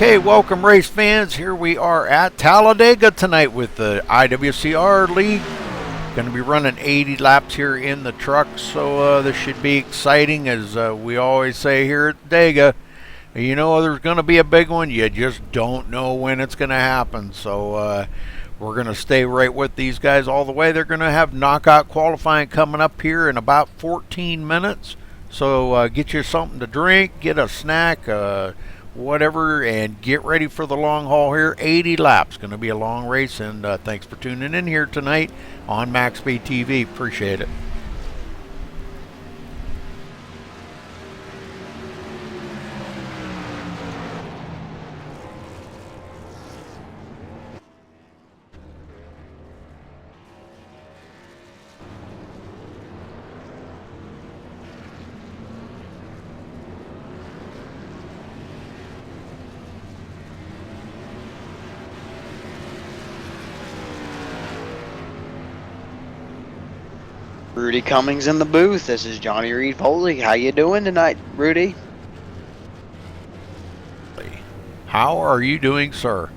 Okay, welcome race fans. Here we are at Talladega tonight with the IWCR League. Going to be running 80 laps here in the truck, so this should be exciting. As we always say here at Dega, you know there's going to be a big one. You just don't know when it's going to happen. So we're going to stay right with these guys all the way. They're going to have knockout qualifying coming up here in about 14 minutes. So get you something to drink, get a snack, whatever, and get ready for the long haul here. 80 laps. Going to be a long race, and thanks for tuning in here tonight on MaxSpeedTV. Appreciate it. Rudy Cummings in the booth. This is Johnny Reed Foley. How you doing tonight, Rudy? How are you doing, sir?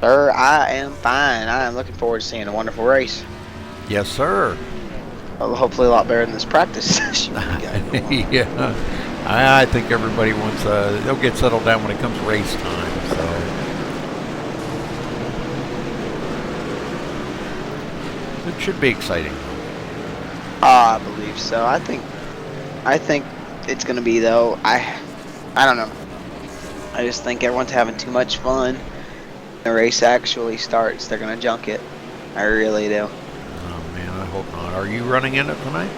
Sir, I am fine. I am looking forward to seeing a wonderful race. Yes, sir. Well, hopefully a lot better than this practice session. Yeah, I think everybody wants, they'll get settled down when it comes race time, so. It should be exciting. I believe so. I think it's gonna be though. I don't know. I just think everyone's having too much fun. The race actually starts, they're gonna junk it. I really do. Oh man, I hope not. Are you running in it tonight?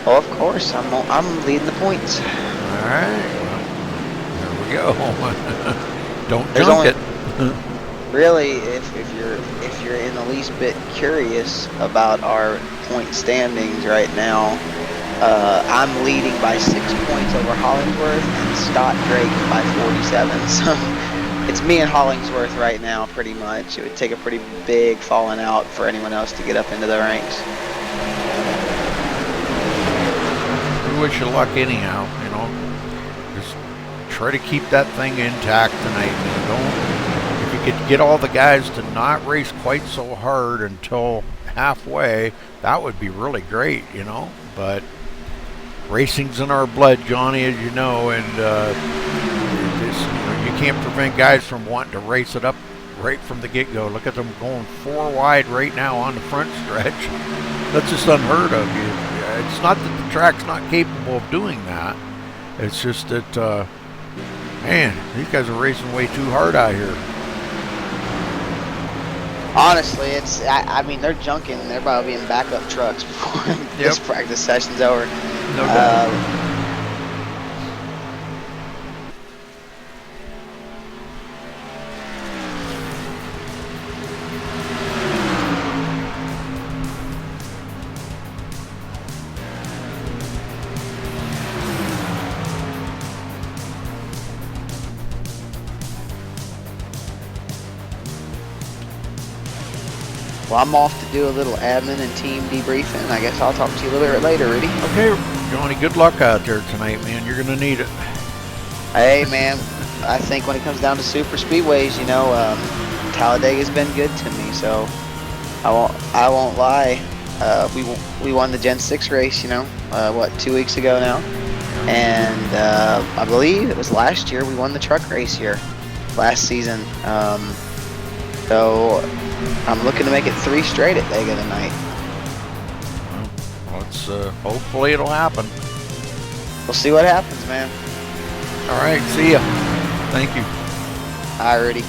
Oh, of course. I'm leading the points. All right. Well, there we go. Don't There's junk it. Really, if you're in the least bit curious about our point standings right now, I'm leading by 6 points over Hollingsworth and Scott Drake by 47. So it's me and Hollingsworth right now, pretty much. It would take a pretty big falling out for anyone else to get up into the ranks. We wish you luck anyhow. You know, just try to keep that thing intact tonight. You know, if you could get all the guys to not race quite so hard until halfway, that would be really great, you know. But racing's in our blood, Johnny, as you know, and you can't prevent guys from wanting to race it up right from the get-go. Look at them going 4 wide right now on the front stretch. That's just unheard of. It's not that the track's not capable of doing that. It's just that, man, these guys are racing way too hard out here. Honestly, I mean, they're junking. They're probably in backup trucks before this practice session's over. No doubt. Well, I'm off to do a little admin and team debriefing. I guess I'll talk to you a little bit later, Rudy. Okay, Johnny, good luck out there tonight, man. You're going to need it. Hey, man, I think when it comes down to super speedways, you know, Talladega's been good to me, so I won't lie. We won the Gen 6 race, you know, what, 2 weeks ago now? And I believe it was last year we won the truck race here, last season. So I'm looking to make it 3 straight at Dega tonight. Well, let's hopefully it'll happen. We'll see what happens, man. All right, see ya. Thank you. Alrighty.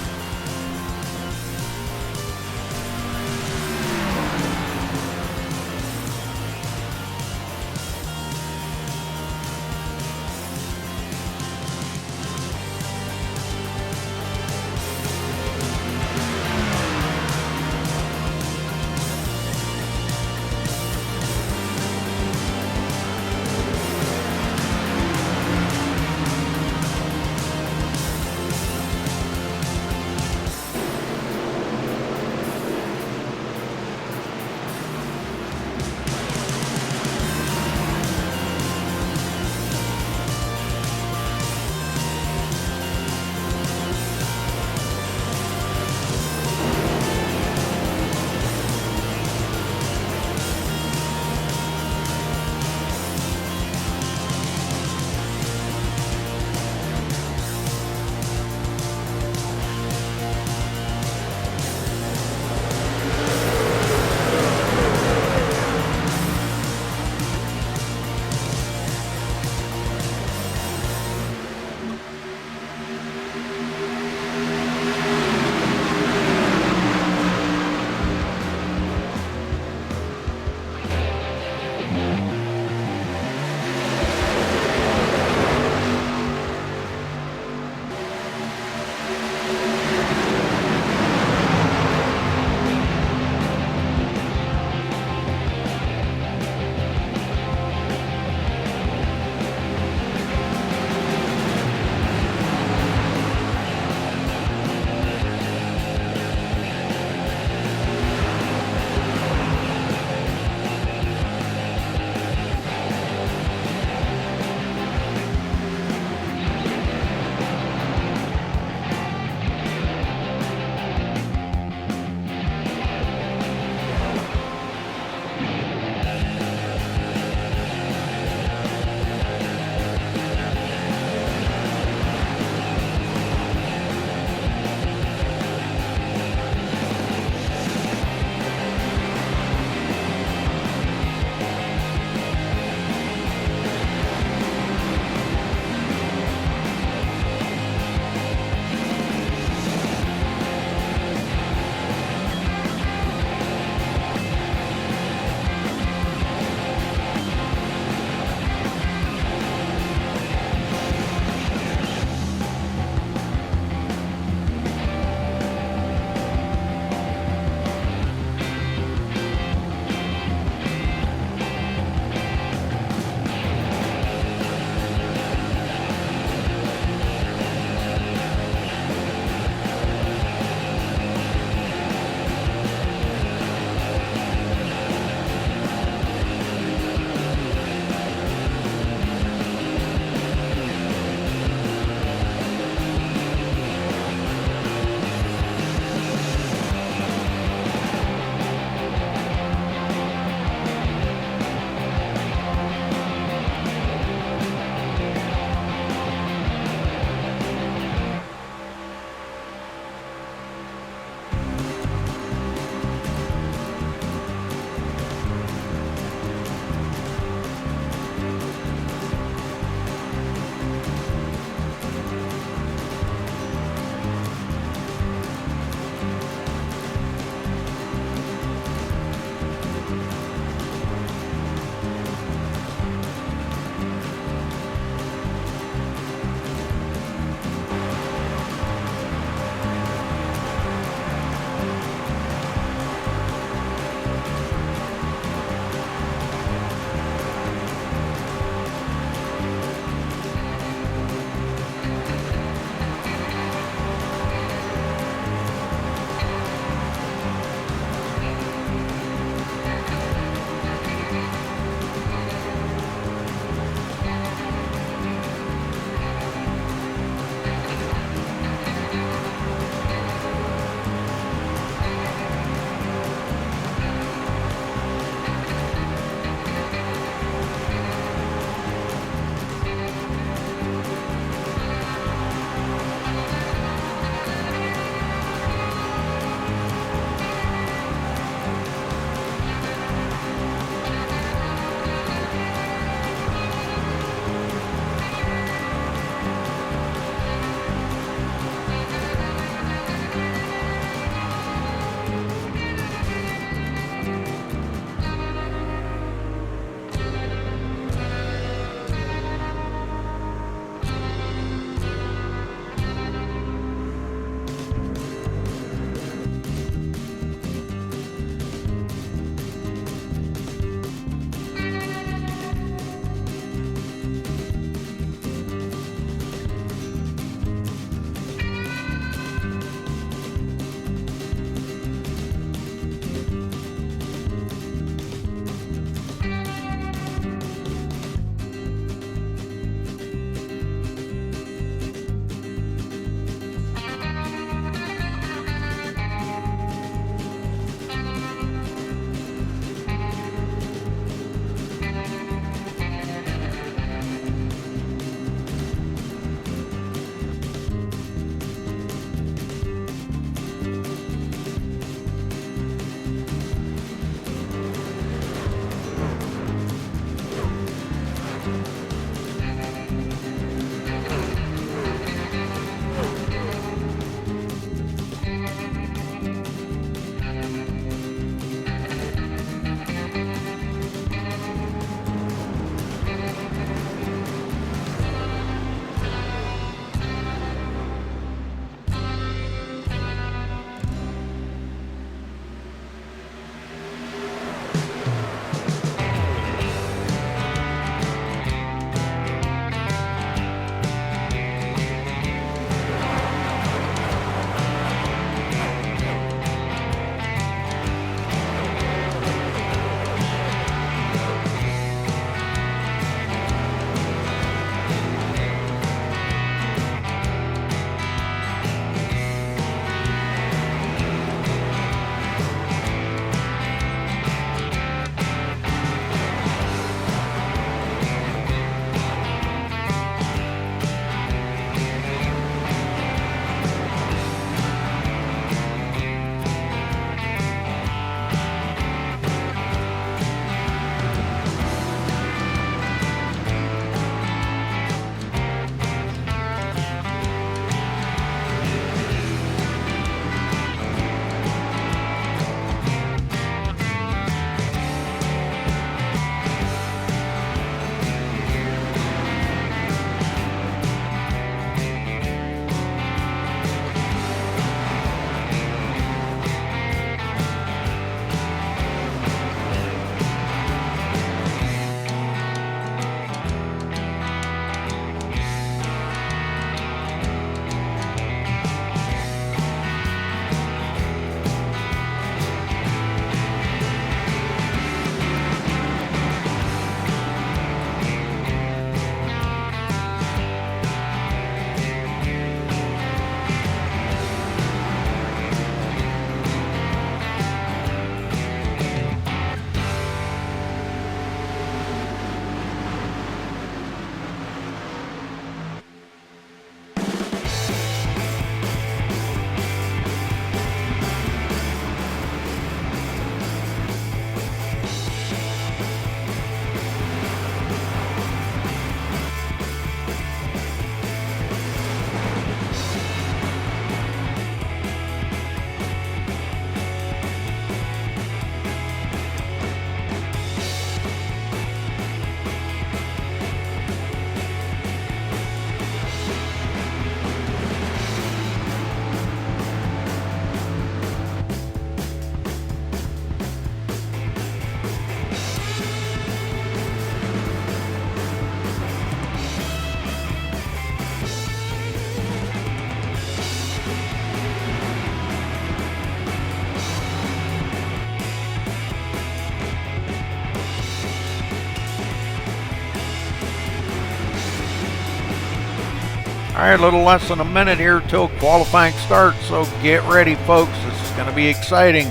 All right, a little less than a minute here till qualifying starts, so get ready, folks. This is going to be exciting.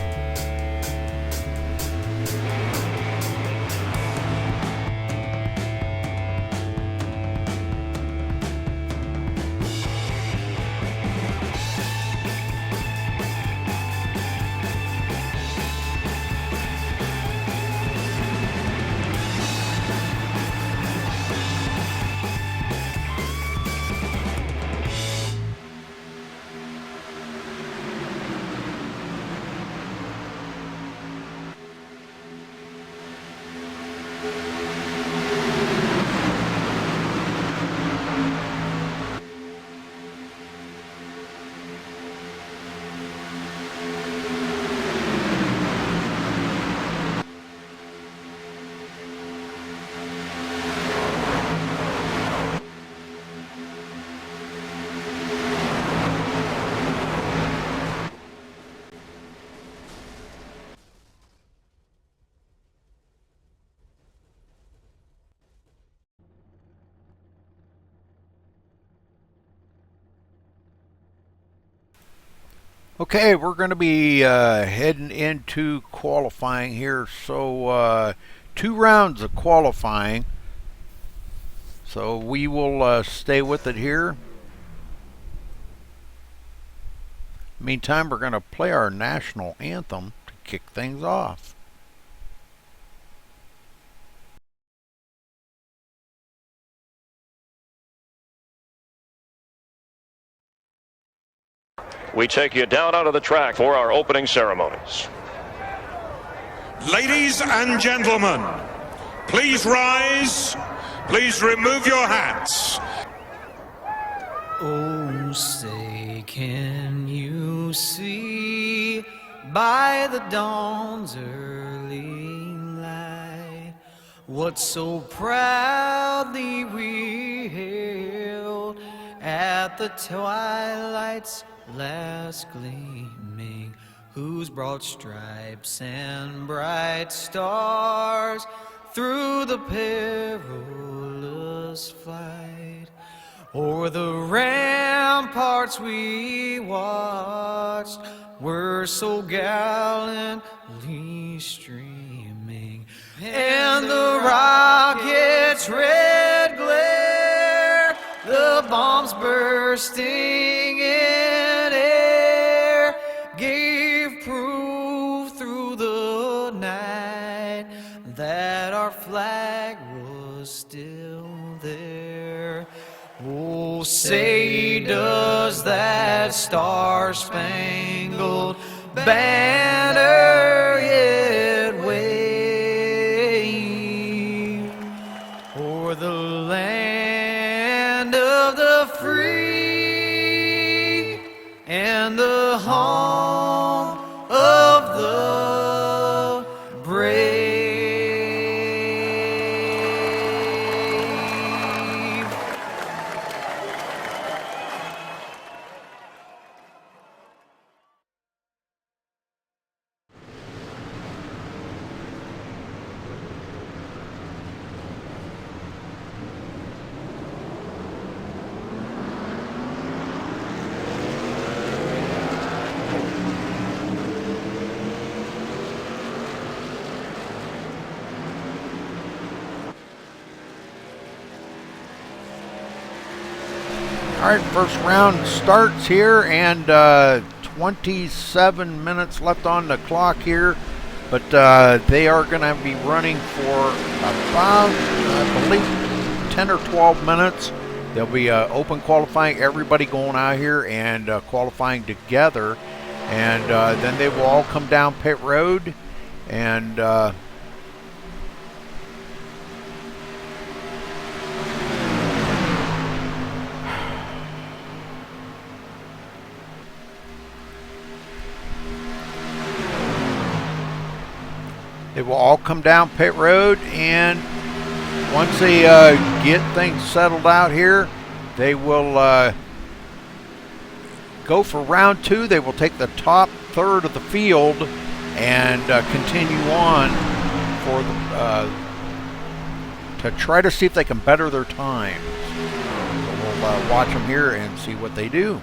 Okay, we're going to be heading into qualifying here. So 2 rounds of qualifying. So we will stay with it here. Meantime, we're going to play our national anthem to kick things off. We take you down onto the track for our opening ceremonies. Ladies and gentlemen, please rise. Please remove your hats. Oh, say, can you see by the dawn's early light what so proudly we hailed at the twilight's last gleaming, whose broad stripes and bright stars through the perilous fight o'er the ramparts we watched were so gallantly streaming, and the rocket's red glare, the bombs bursting in air, gave proof through the night that our flag was still there. Oh, say, does that star-spangled banner yet wave o'er the land of the free and the home of the brave? All right, first round starts here, and 27 minutes left on the clock here. But they are going to be running for about, I believe, 10 or 12 minutes. They'll be open qualifying, everybody going out here and qualifying together. And then they will all come down pit road and they will all come down pit road, and once they get things settled out here, they will go for round 2. They will take the top third of the field and continue on for the, to try to see if they can better their times. So we'll watch them here and see what they do.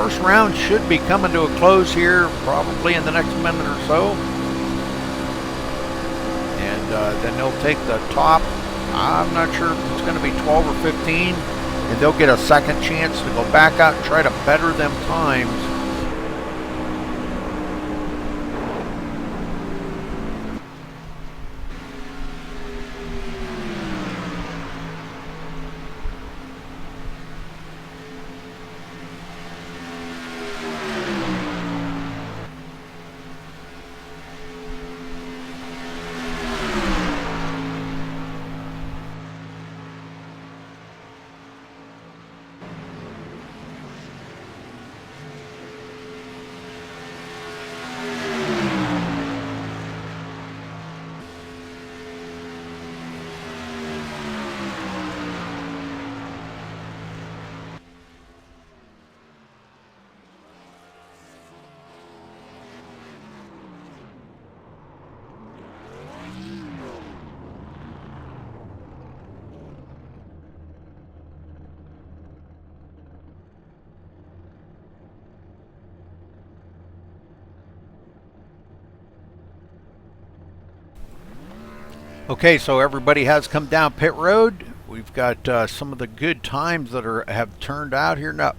first round should be coming to a close here probably in the next minute or so. And then they'll take the top. I'm not sure if it's going to be 12 or 15. And they'll get a second chance to go back out and try to better them times. Okay, so everybody has come down pit road. We've got some of the good times that have turned out here. Now,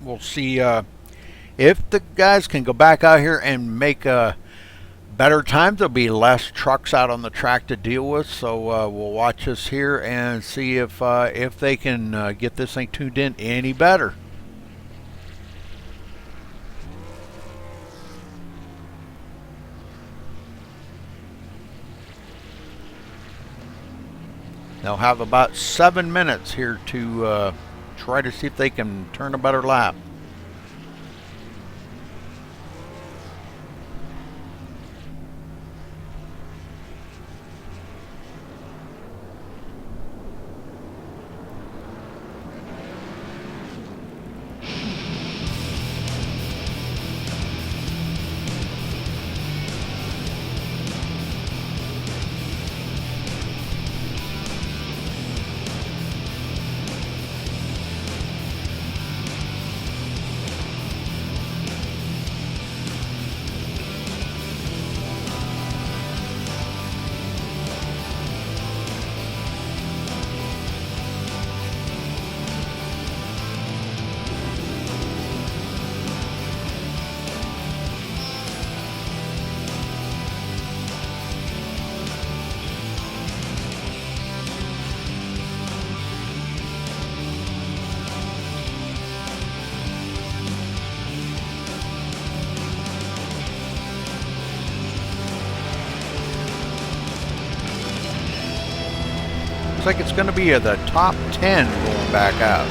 we'll see if the guys can go back out here and make better times. There'll be less trucks out on the track to deal with. So we'll watch this here and see if they can get this thing tuned in any better. They'll have about 7 minutes here to try to see if they can turn a better lap. Looks like it's going to be the top 10 going back out.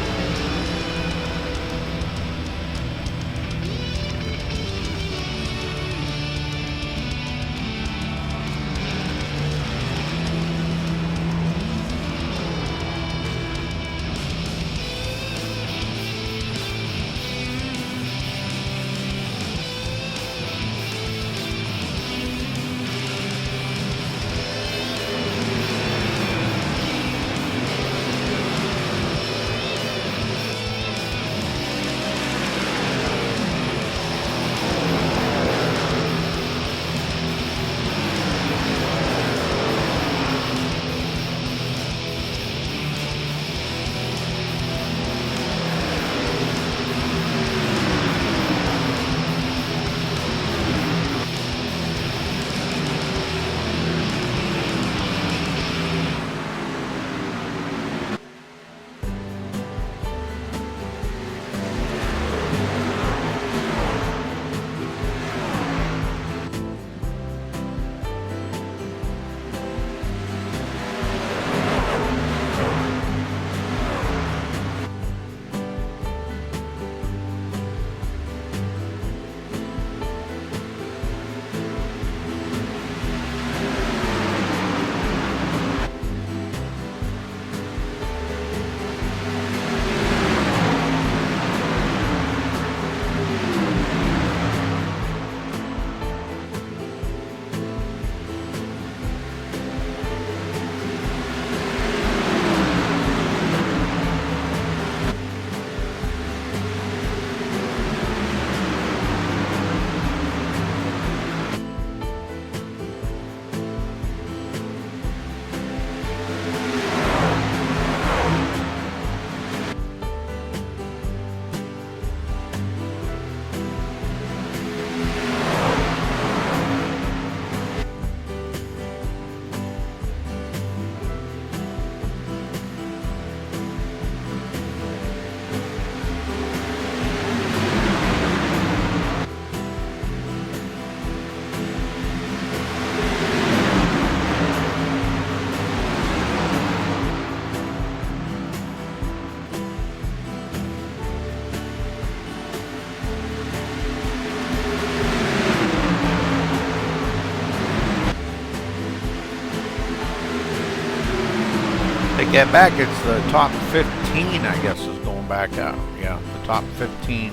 get back, it's the top 15, I guess, is going back out. Yeah, the top 15.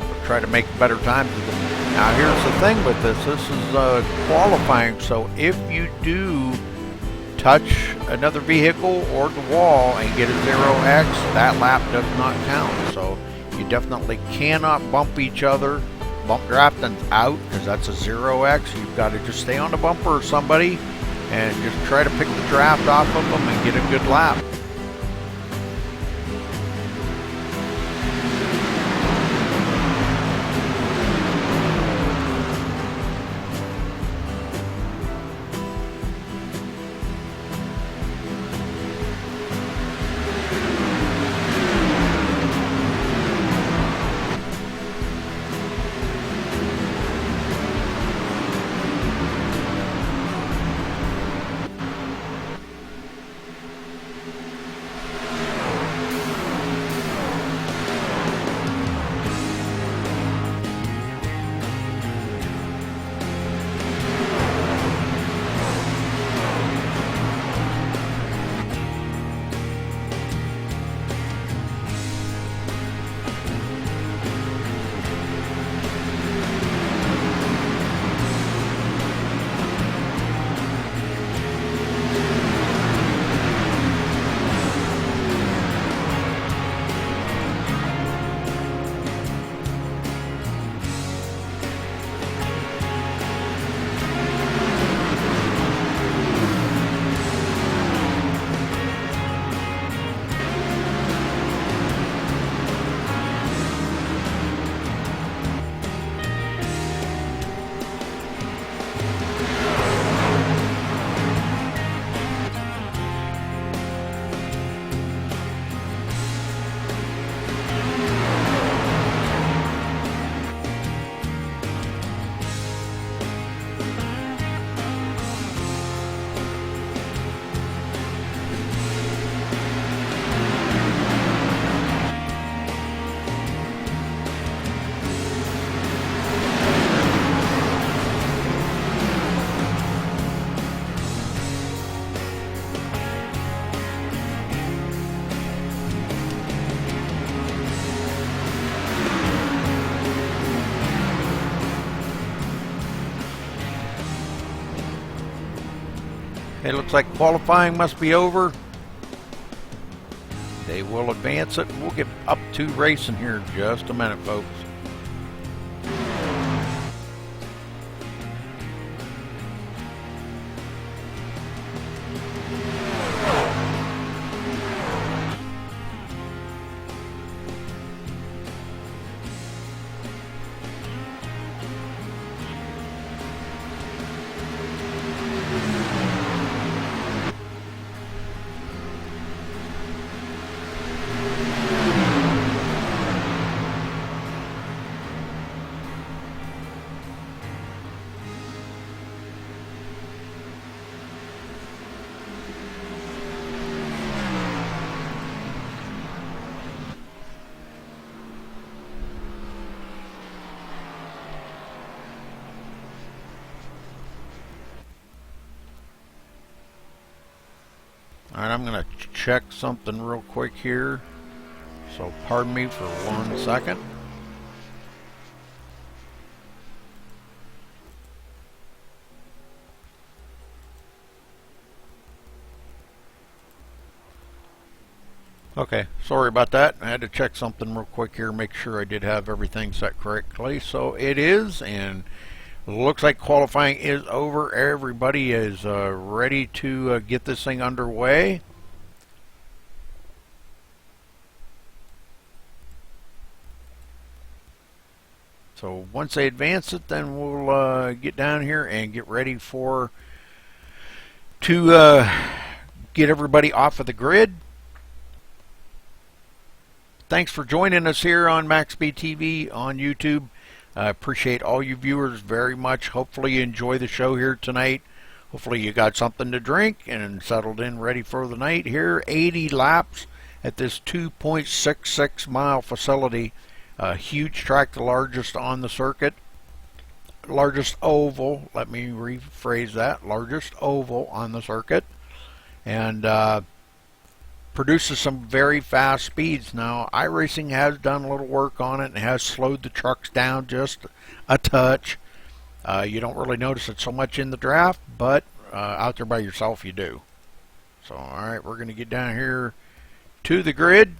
We'll try to make better times. Now, here's the thing with this. This is qualifying, so if you do touch another vehicle or the wall and get a 0x, that lap does not count. So you definitely cannot bump each other. Bump drafting's out because that's a 0x. You've got to just stay on the bumper or somebody and just try to pick the draft off of them and get a good lap. It looks like qualifying must be over. They will advance it. We'll get up to racing here in just a minute, folks. Alright, I'm going to check something real quick here. So pardon me for 1 second. Okay, sorry about that. I had to check something real quick here, make sure I did have everything set correctly. So it is, and looks like qualifying is over. Everybody is ready to get this thing underway. So once they advance it, then we'll get down here and get ready to get everybody off of the grid. Thanks for joining us here on MaxSpeedTV on YouTube. I appreciate all you viewers very much. Hopefully you enjoy the show here tonight. Hopefully you got something to drink and settled in ready for the night here. 80 laps at this 2.66 mile facility. A huge track, the largest on the circuit. Largest oval, let me rephrase that. Largest oval on the circuit. And produces some very fast speeds. Now, iRacing has done a little work on it and has slowed the trucks down just a touch. You don't really notice it so much in the draft, but out there by yourself you do. So, alright, we're going to get down here to the grid.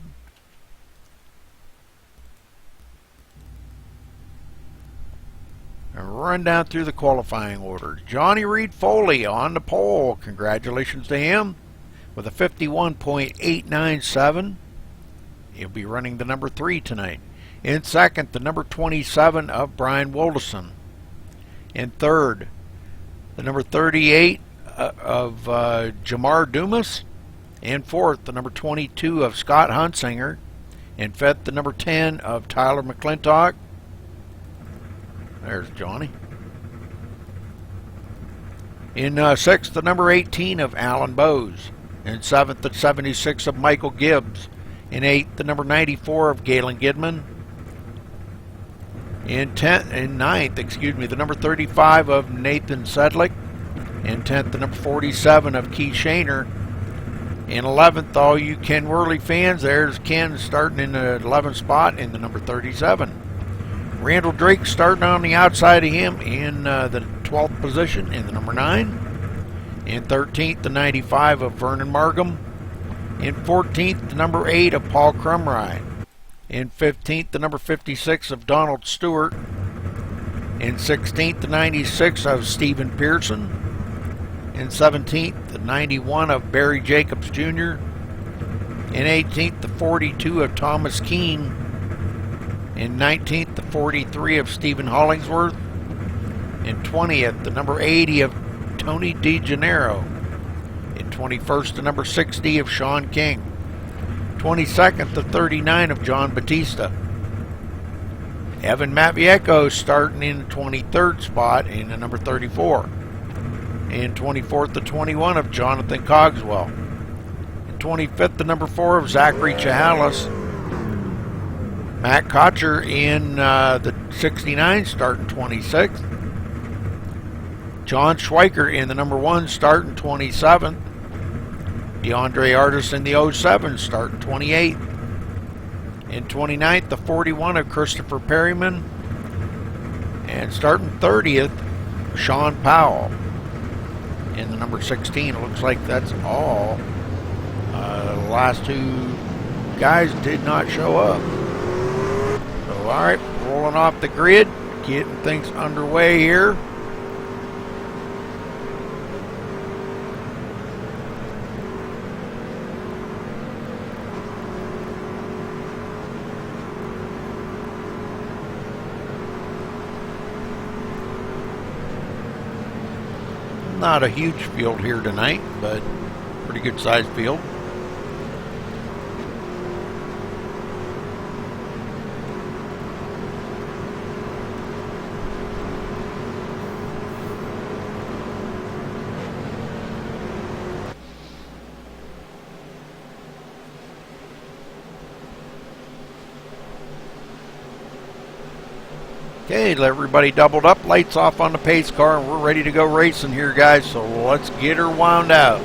And run down through the qualifying order. Johnny Reed Foley on the pole. Congratulations to him with a 51.897. He'll be running the number 3 tonight. In second, the number 27 of Brian Wilderson. In third, the number 38 of Jamar Dumas. In fourth, the number 22 of Scott Hunsinger. In fifth, the number 10 of Tyler McClintock. There's Johnny. In sixth, the number 18 of Alan Bowes. In seventh, the 76 of Michael Gibbs. In eighth, the number 94 of Galen Gidman. In ninth, the number 35 of Nathan Sedlick. In 10th, the number 47 of Keith Shaner. In 11th, all you Ken Worley fans, there's Ken starting in the 11th spot in the number 37. Randall Drake starting on the outside of him in the 12th position in the number 9. In 13th, the 95 of Vernon Markham. In 14th, the number 8 of Paul Crumrye. In 15th, the number 56 of Donald Stewart. In 16th, the 96 of Stephen Pearson. In 17th, the 91 of Barry Jacobs Jr. In 18th, the 42 of Thomas Keene. In 19th, the 43 of Stephen Hollingsworth. In 20th, the number 80 of Tony DeGennaro. In 21st, the number 60 of Sean King. 22nd, the 39 of John Batista. Evan Matviecko starting in the 23rd spot in the number 34. In 24th, the 21 of Jonathan Cogswell. In 25th, the number 4 of Zachary Chahalis. Matt Kocher in the 69 starting 26th. John Schweiker in the number 1 starting 27th. DeAndre Artis in the 07 starting 28th. In 29th, the 41 of Christopher Perryman. And starting 30th, Sean Powell in the number 16. It looks like that's all. The last 2 guys did not show up. So, alright, rolling off the grid, getting things underway here. Not a huge field here tonight, but pretty good sized field. Okay, everybody doubled up, lights off on the pace car, and we're ready to go racing here, guys, so let's get her wound out.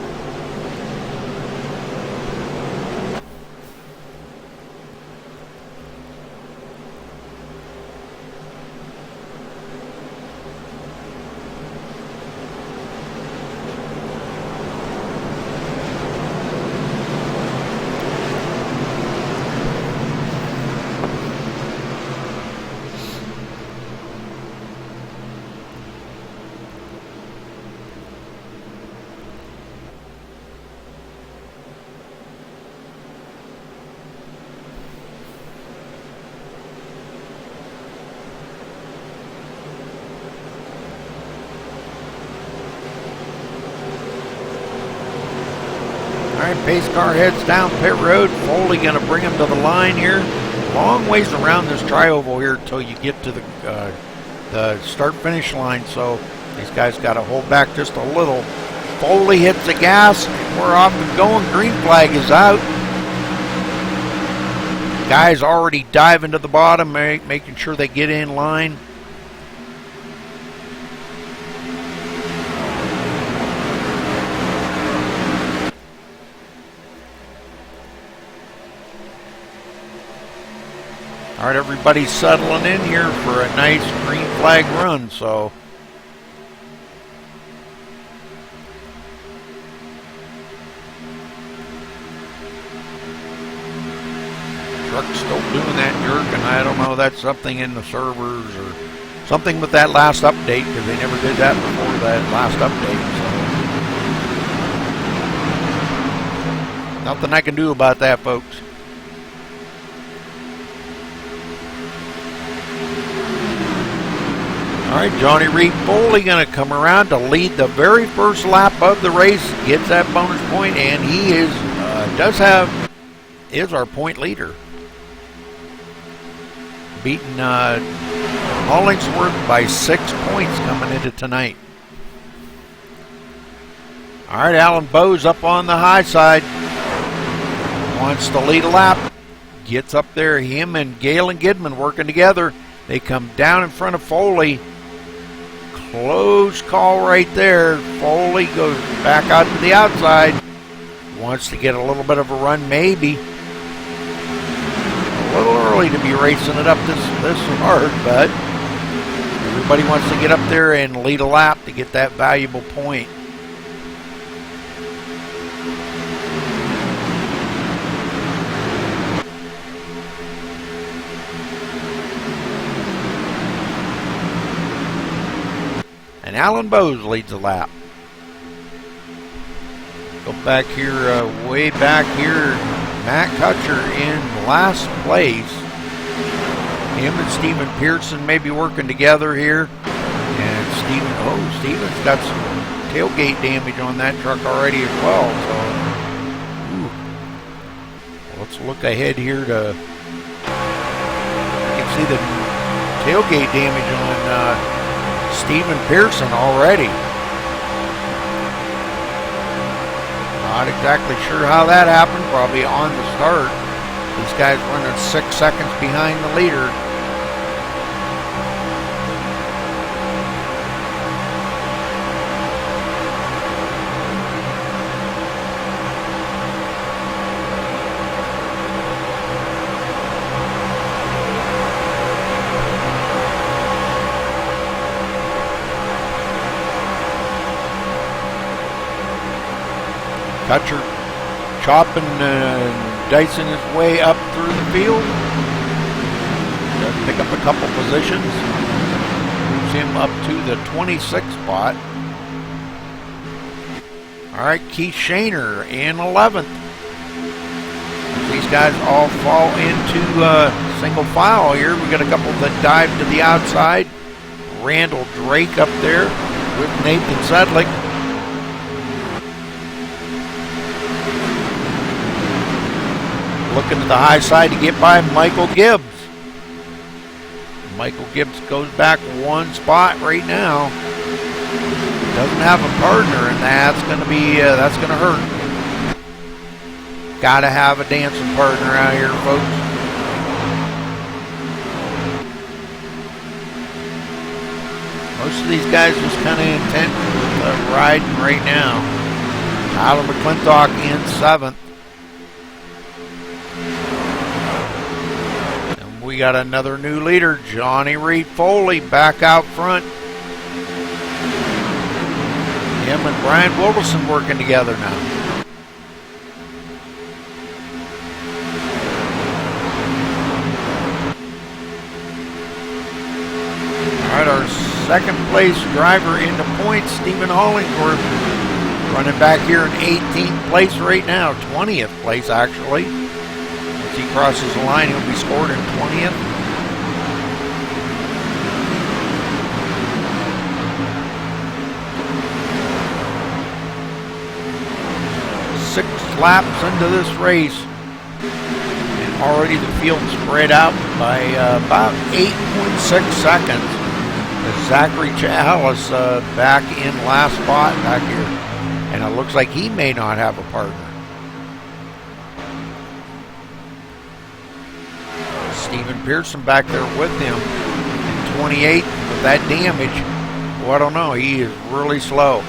Alright, pace car heads down pit road. Foley going to bring him to the line here. Long ways around this tri-oval here until you get to the start-finish line, so these guys got to hold back just a little. Foley hits the gas. We're off and going. Green flag is out. Guys already diving to the bottom, making sure they get in line. All right, everybody's settling in here for a nice green flag run, so. Truck's still doing that jerk, and I don't know, that's something in the servers or something with that last update, because they never did that before that last update, so. Nothing I can do about that, folks. All right, Johnny Reed Foley going to come around to lead the very first lap of the race, gets that bonus point, and he is is our point leader, beating Hollingsworth by 6 points coming into tonight. All right, Alan Bowes up on the high side, wants to lead a lap, gets up there. Him and Galen Gidman working together. They come down in front of Foley. Close call right there. Foley goes back out to the outside. Wants to get a little bit of a run, maybe. A little early to be racing it up this hard, but everybody wants to get up there and lead a lap to get that valuable point. And Alan Bowes leads the lap. Go back here, way back here, Matt Kutcher in last place. Him and Stephen Pearson may be working together here. And Stephen's got some tailgate damage on that truck already as well. So, let's look ahead here to, you can see the tailgate damage on Stephen Pearson already. Not exactly sure how that happened. Probably on the start. These guys running 6 seconds behind the leader. Kutcher chopping and dicing his way up through the field. Does pick up a couple positions. Moves him up to the 26th spot. All right, Keith Shaner in 11th. These guys all fall into single file here. We got a couple that dive to the outside. Randall Drake up there with Nathan Sedlick. Looking to the high side to get by Michael Gibbs. Michael Gibbs goes back 1 spot right now. Doesn't have a partner, and that's going to hurt. Got to have a dancing partner out here, folks. Most of these guys just kind of intent with riding right now. Tyler McClintock in 7th. We got another new leader, Johnny Reed Foley, back out front. Him and Brian Wilderson working together now. All right, our second place driver into points, Stephen Hollingsworth, running back here in 18th place right now, 20th place actually. He crosses the line, he'll be scored in 20th. Six laps into this race, and already the field spread out by about 8.6 seconds. Zachary Chalice back in last spot back here, and it looks like he may not have a partner. Stephen Pearson back there with him in 28 with that damage. Well, I don't know. He is really slow.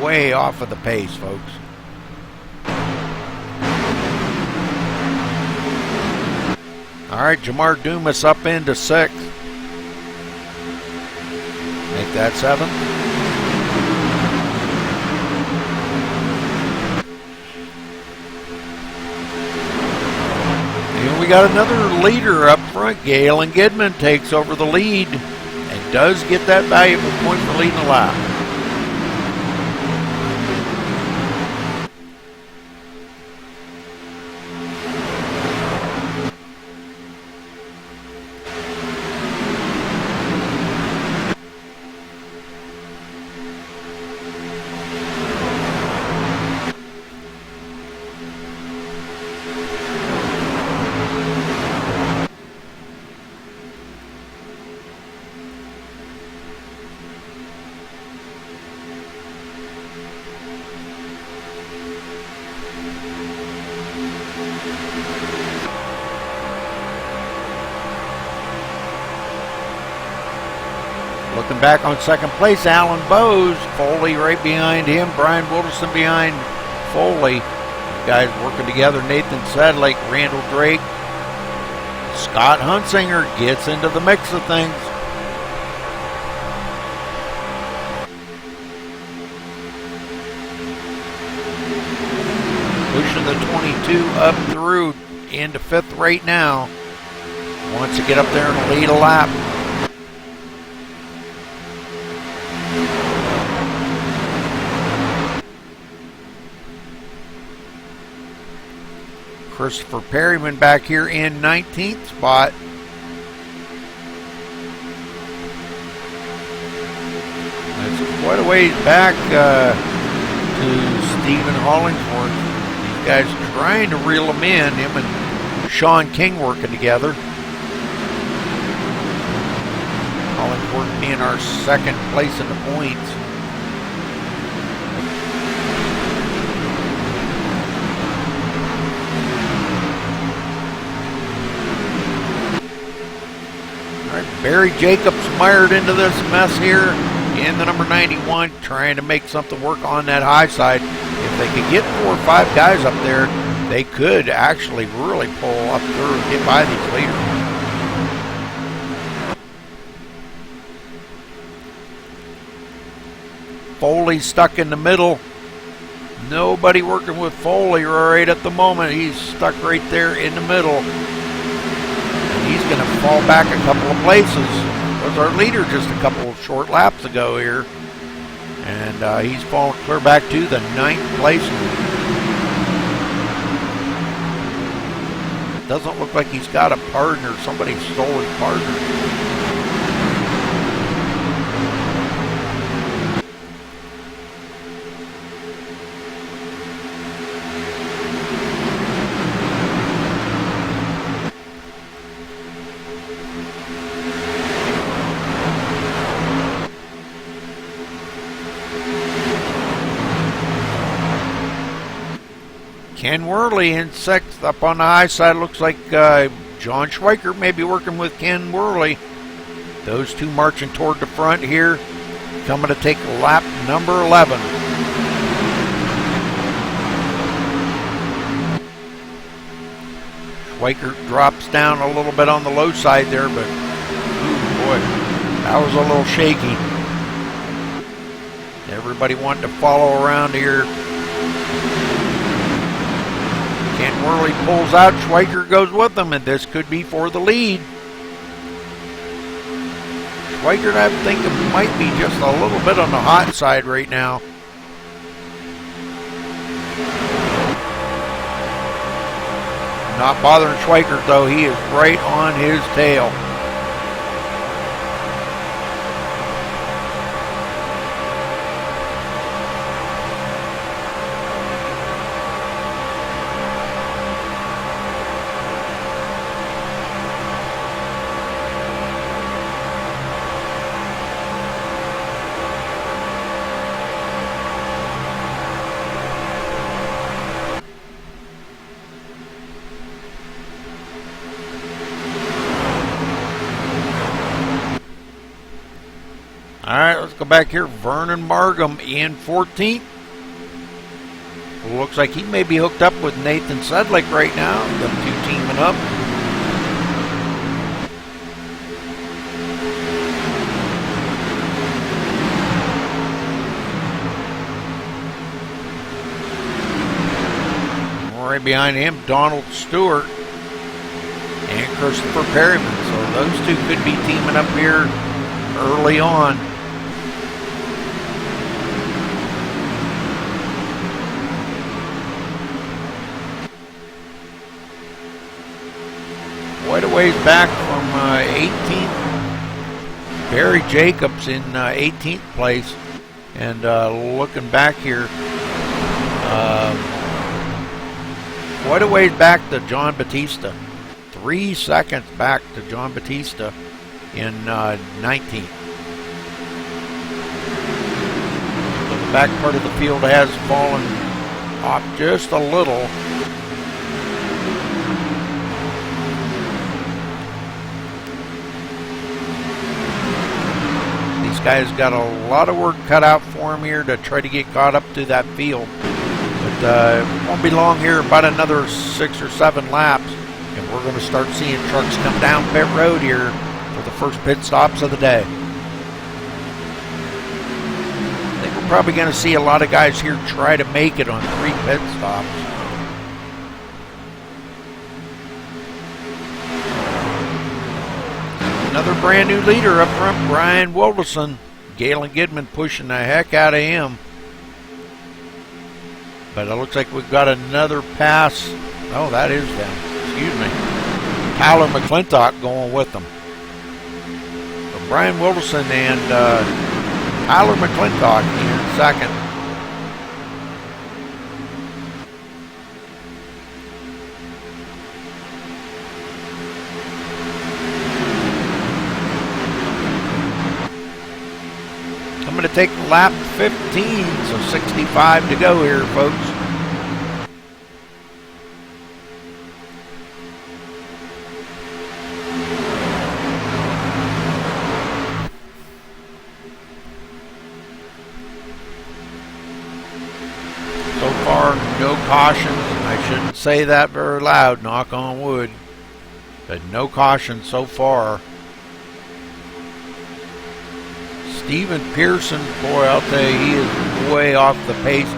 Way off of the pace, folks. All right, Jamar Dumas up into 6th. Make that 7th. And we got another leader up front. Galen Gidman takes over the lead and does get that valuable point for leading the lap. Looking back on 2nd place, Alan Bowes. Foley right behind him. Brian Wilderson behind Foley. Guys working together. Nathan Sedlake, Randall Drake. Scott Hunsinger gets into the mix of things. Pushing the 22 up through into 5th right now. Wants to get up there and lead a lap. Christopher Perryman back here in 19th spot. That's quite a ways back to Stephen Hollingsworth. These guys trying to reel him in, him and Sean King working together. Hollingsworth being our 2nd place in the points. Barry Jacobs mired into this mess here in the number 91, trying to make something work on that high side. If they could get 4 or 5 guys up there, they could actually really pull up through and get by these leaders. Foley stuck in the middle. Nobody working with Foley right at the moment. He's stuck right there in the middle. He's going to fall back a couple of places. Was our leader just a couple of short laps ago here. And he's fallen clear back to the 9th place. Doesn't look like he's got a partner. Somebody stole his partner. Ken Worley in 6th. Up on the high side, looks like John Schweiker may be working with Ken Worley. Those two marching toward the front here, coming to take lap number 11. Schweiker drops down a little bit on the low side there, but ooh, boy, that was a little shaky. Everybody wanted to follow around here. Ken Worley pulls out, Schweiker goes with him, and this could be for the lead. Schweiker, I think, might be just a little bit on the hot side right now. Not bothering Schweiker, though. He is right on his tail. All right, let's go back here. Vernon Margam in 14th. Looks like he may be hooked up with Nathan Sedlake right now. The two teaming up. right behind him, Donald Stewart and Christopher Perryman. So those two could be teaming up here early on. Quite a ways back from 18th. Barry Jacobs in 18th place. And looking back here, quite a ways back to John Batista. 3 seconds back to John Batista in 19th. So the back part of the field has fallen off just a little. These guys got a lot of work cut out for them here to try to get caught up to that field. But it won't be long here, about another 6 or 7 laps, and we're going to start seeing trucks come down pit road here for the first pit stops of the day. I think we're probably going to see a lot of guys here try to make it on 3 pit stops. Another brand new leader up front, Brian Wilderson. Galen Gidman pushing the heck out of him. But it looks like we've got another pass. Oh, that is them. Excuse me. Tyler McClintock going with them. So Brian Wilderson and Tyler McClintock in second. Going to take lap 15, so 65 to go here, folks. So far, no cautions. I shouldn't say that very loud, knock on wood. But no caution so far. Steven Pearson, boy, I'll tell you, he is way off the pace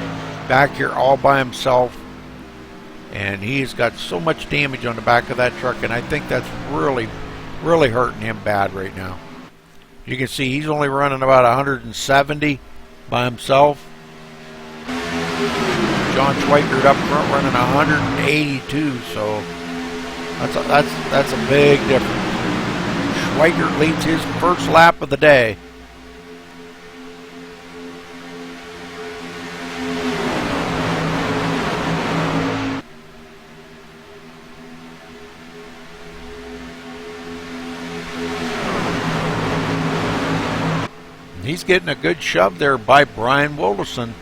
back here all by himself. And he's got so much damage on the back of that truck, and I think that's really, really hurting him bad right now. You can see he's only running about 170 by himself. John Schweikert up front running 182, so that's a big difference. Schweikert leads his first lap of the day. He's getting a good shove there by Brian Wilderson.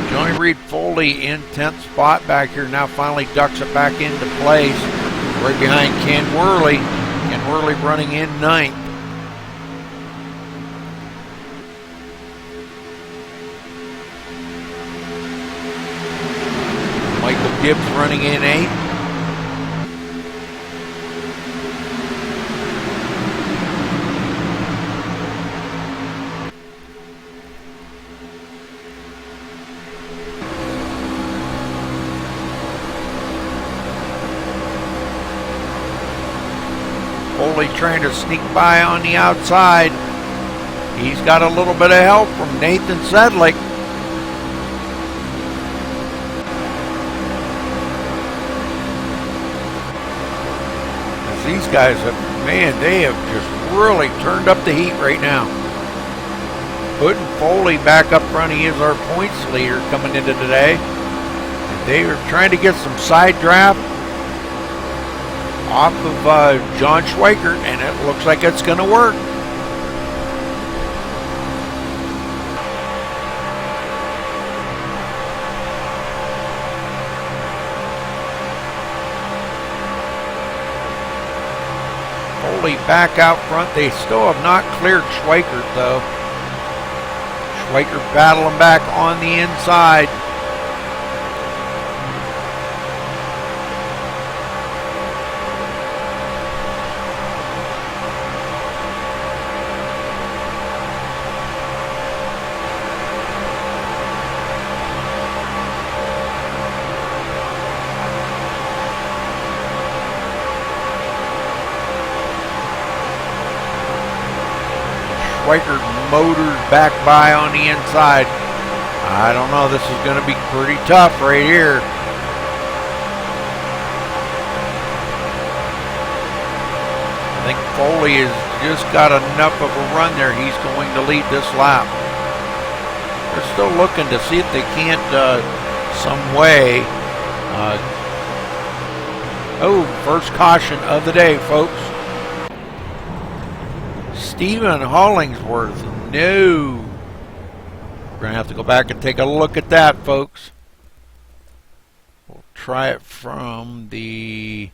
Johnny Reed Foley in 10th spot back here. Now finally ducks it back into place. Right behind Ken Worley. Ken Worley running in 9th. Michael Gibbs running in 8th. Foley trying to sneak by on the outside. He's got a little bit of help from Nathan Sedlick. These guys have, man, they have just really turned up the heat right now. Putting Foley back up front, he is our points leader coming into today. And they are trying to get some side draft off of John Schweikert, and it looks like it's going to work. Foley back out front. They still have not cleared Schweikert, though. Schweikert battling back on the inside. Schweiker motors back by on the inside. I don't know. This is going to be pretty tough right here. I think Foley has just got enough of a run there. He's going to lead this lap. They're still looking to see if they can't some way. First caution of the day, folks. Stephen Hollingsworth. No. We're going to have to go back and take a look at that, folks. We'll try it from the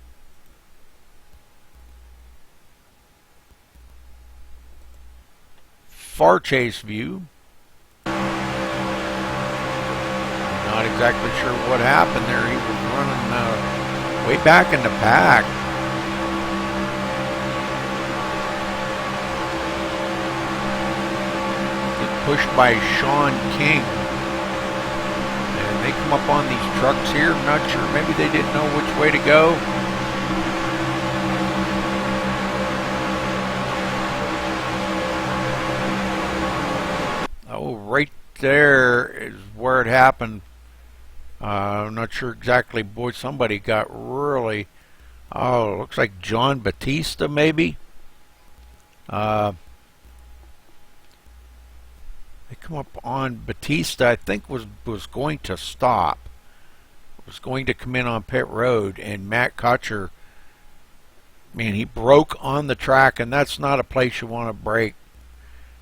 far chase view. Not exactly sure what happened there. He was running way back in the pack. Pushed by Sean King. And they come up on these trucks here. I'm not sure. Maybe they didn't know which way to go. Oh, right there is where it happened. I'm not sure exactly. Boy, somebody got really... Oh, it looks like John Batista, maybe. They come up on Batista, I think was going to stop. Was going to come in on pit road, and Matt Kutcher, man, he broke on the track, and that's not a place you want to break.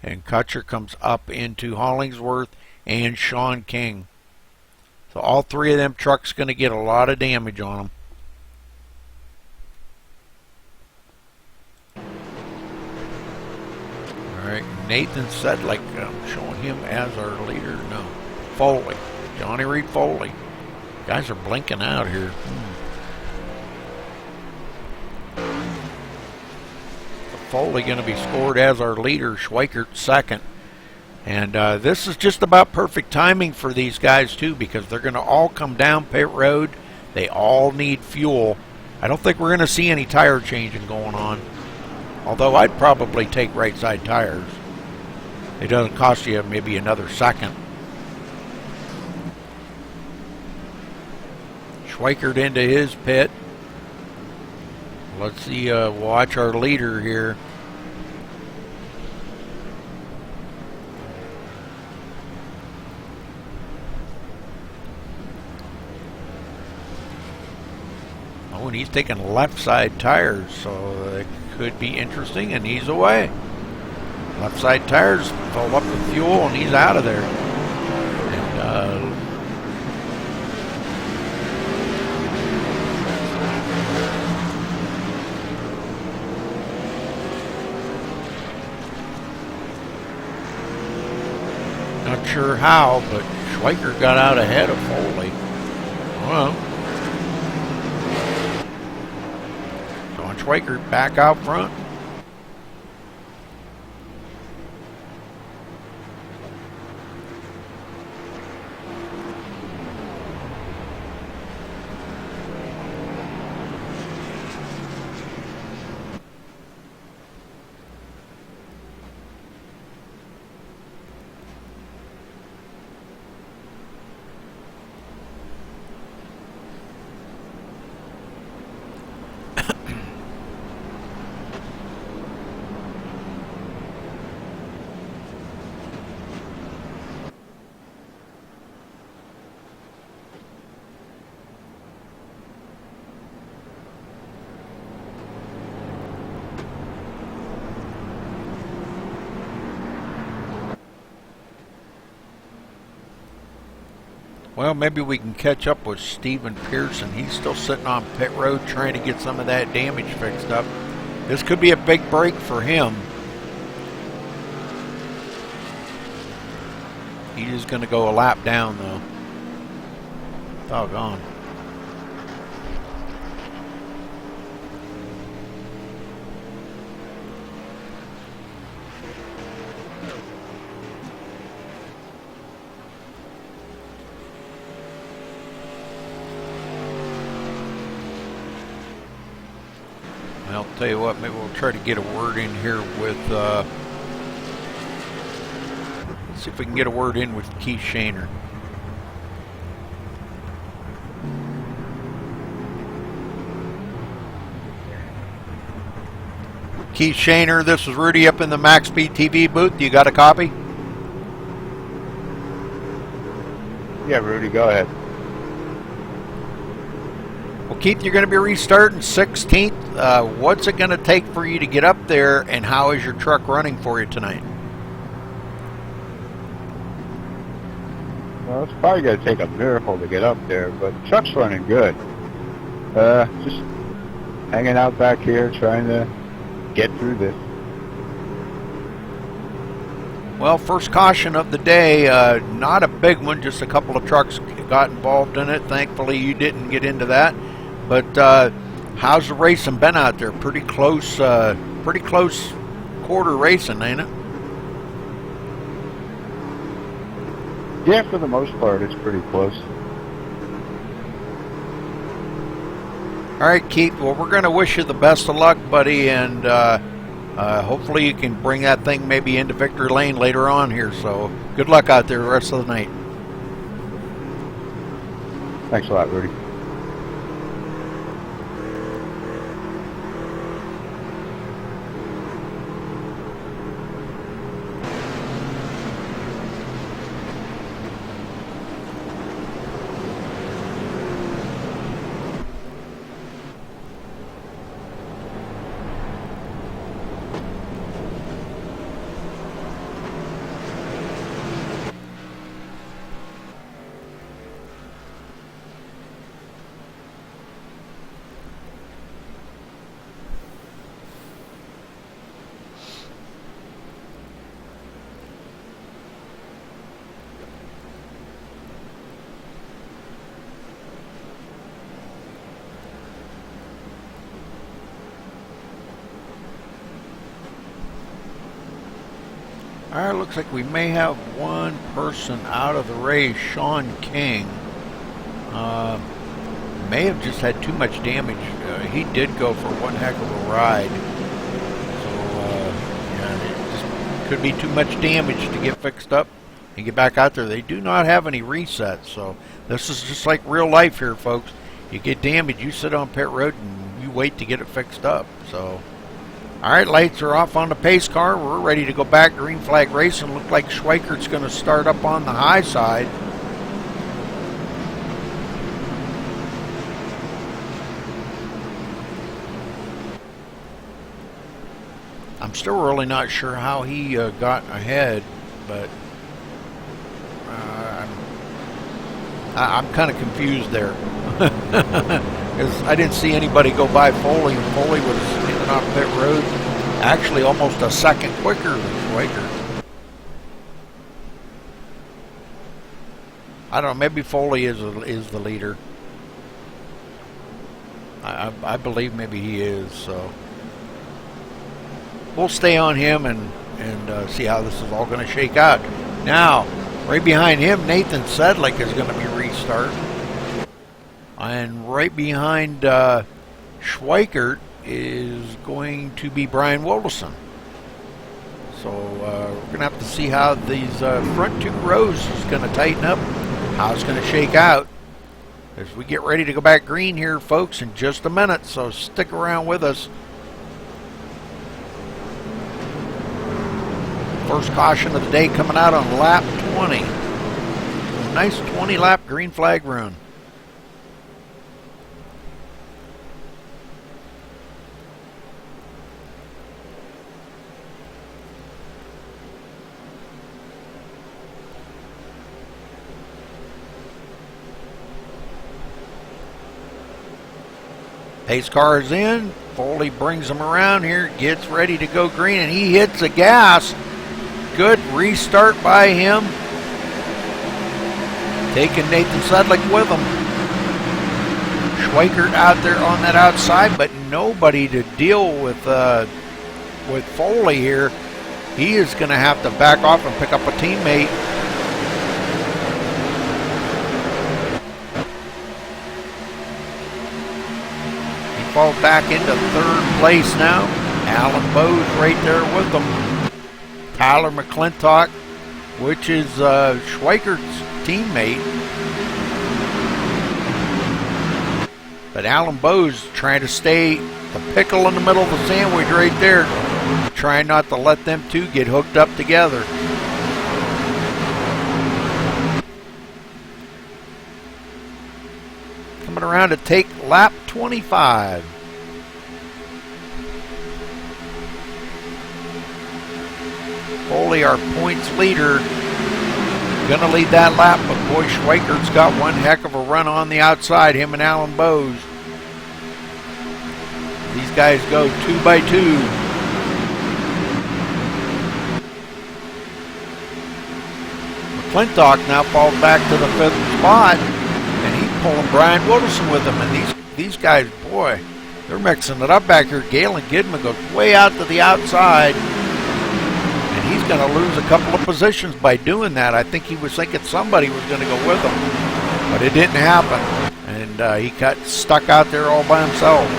And Kutcher comes up into Hollingsworth and Sean King. So all three of them trucks going to get a lot of damage on them. Alright, Nathan Sedlick, I'm showing him as our leader. No, Foley. Johnny Reed Foley. Guys are blinking out here. Foley going to be scored as our leader. Schweikert second. And this is just about perfect timing for these guys too, because they're going to all come down pit road. They all need fuel. I don't think we're going to see any tire changing going on. Although I'd probably take right side tires. It doesn't cost you maybe another second. Schweikert into his pit. Let's see, watch our leader here. Oh, and he's taking left side tires, so it could be interesting, and he's away. Left side tires fill up with fuel, and he's out of there. And not sure how, but Schweiker got out ahead of Foley. Well, John Schweiker back out front. Well, maybe we can catch up with Stephen Pearson. He's still sitting on pit road trying to get some of that damage fixed up. This could be a big break for him. He is going to go a lap down, though. Doggone. I'll tell you what, maybe we'll try to get a word in here with See if we can get a word in with Keith Shaner. Keith Shaner, this is Rudy up in the MaxSpeedTV booth. You got a copy? Yeah, Rudy, go ahead. Well, Keith, you're going to be restarting 16th. What's it going to take for you to get up there, and how is your truck running for you tonight? Well, it's probably going to take a miracle to get up there, but the truck's running good. Just hanging out back here, trying to get through this. Well, first caution of the day, not a big one, just a couple of trucks got involved in it. Thankfully, you didn't get into that. But how's the racing been out there? Pretty close quarter racing, ain't it? Yeah, for the most part, it's pretty close. All right, Keith. Well, we're going to wish you the best of luck, buddy, and hopefully you can bring that thing maybe into victory lane later on here. So good luck out there the rest of the night. Thanks a lot, Rudy. All right, looks like we may have one person out of the race, Sean King. May have just had too much damage. He did go for one heck of a ride. So, yeah, it just could be too much damage to get fixed up and get back out there. They do not have any resets, so this is just like real life here, folks. You get damaged, you sit on pit road and you wait to get it fixed up. So, all right, lights are off on the pace car. We're ready to go back. Green flag racing. Look like Schweikert's going to start up on the high side. I'm still really not sure how he got ahead, but I'm kind of confused there. Because I didn't see anybody go by Foley, and Foley was in and off pit road actually almost a second quicker than Schweiker. I don't know, maybe Foley is the leader. I believe maybe he is, so we'll stay on him and see how this is all going to shake out. Now, right behind him, Nathan Sedlick is going to be restarting. And right behind Schweikert is going to be Brian Wilderson. So we're going to have to see how these front two rows is going to tighten up, how it's going to shake out as we get ready to go back green here, folks, in just a minute. So stick around with us. First caution of the day coming out on lap 20. Nice 20-lap green flag run. Pace car is in. Foley brings him around here, gets ready to go green, and he hits the gas. Good restart by him. Taking Nathan Sedlick with him. Schweikert out there on that outside, but nobody to deal with Foley here. He is going to have to back off and pick up a teammate. Fall back into third place now. Alan Bowes right there with them. Tyler McClintock which is Schweikert's teammate. But Alan Bowes trying to stay the pickle in the middle of the sandwich right there, trying not to let them two get hooked up together. Coming around to take lap 25. Foley, our points leader, gonna lead that lap, but boy, Schweikert's got one heck of a run on the outside, him and Alan Bowes. These guys go 2 by 2. McClintock now falls back to the 5th spot, and he's pulling Brian Wilson with him. And these guys, boy, they're mixing it up back here. Galen Gidman goes way out to the outside, and he's going to lose a couple of positions by doing that. I think he was thinking somebody was going to go with him, but it didn't happen, and he got stuck out there all by himself.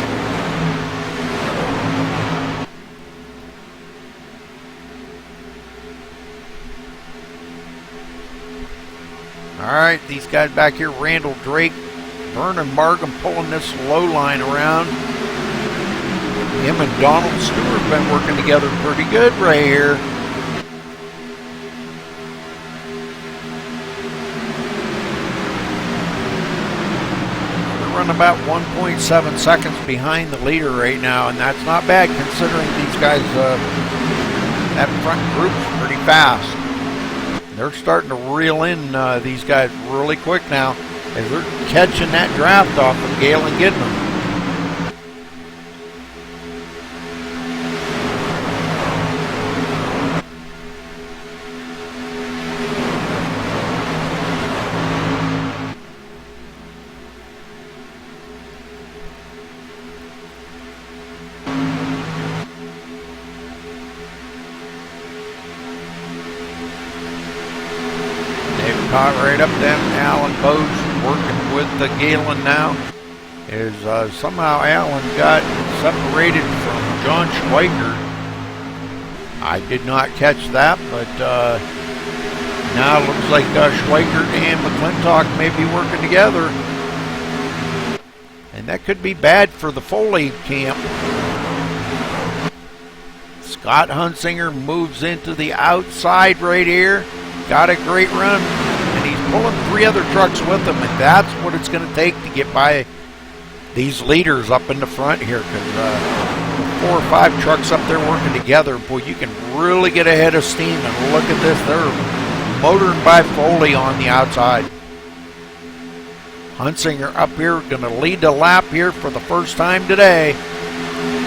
All right, these guys back here, Randall Drake, Vernon Markham pulling this low line around. Him and Donald Stewart been working together pretty good right here. They're running about 1.7 seconds behind the leader right now, and that's not bad considering these guys, that front group's pretty fast. They're starting to reel in these guys really quick now as they're catching that draft off of Galen Gidman. Caught right up them. Alan Bowes working with the Galen now. Is somehow Alan got separated from John Schweikert. I did not catch that, but now it looks like Schweikert and McClintock may be working together. And that could be bad for the Foley camp. Scott Hunsinger moves into the outside right here. Got a great run. He's pulling 3 other trucks with him, and that's what it's going to take to get by these leaders up in the front here, because 4 or 5 trucks up there working together, boy, you can really get ahead of steam. And look at this, they're motoring by Foley on the outside. Hunsinger up here, going to lead the lap here for the first time today.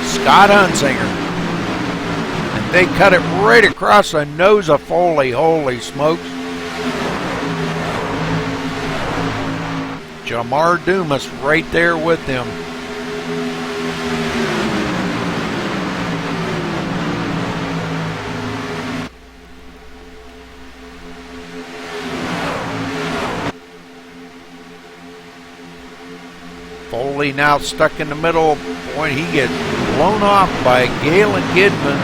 Scott Hunsinger. And they cut it right across the nose of Foley, holy smokes. Jamar Dumas right there with them. Foley now stuck in the middle. Boy, he gets blown off by Galen Gidman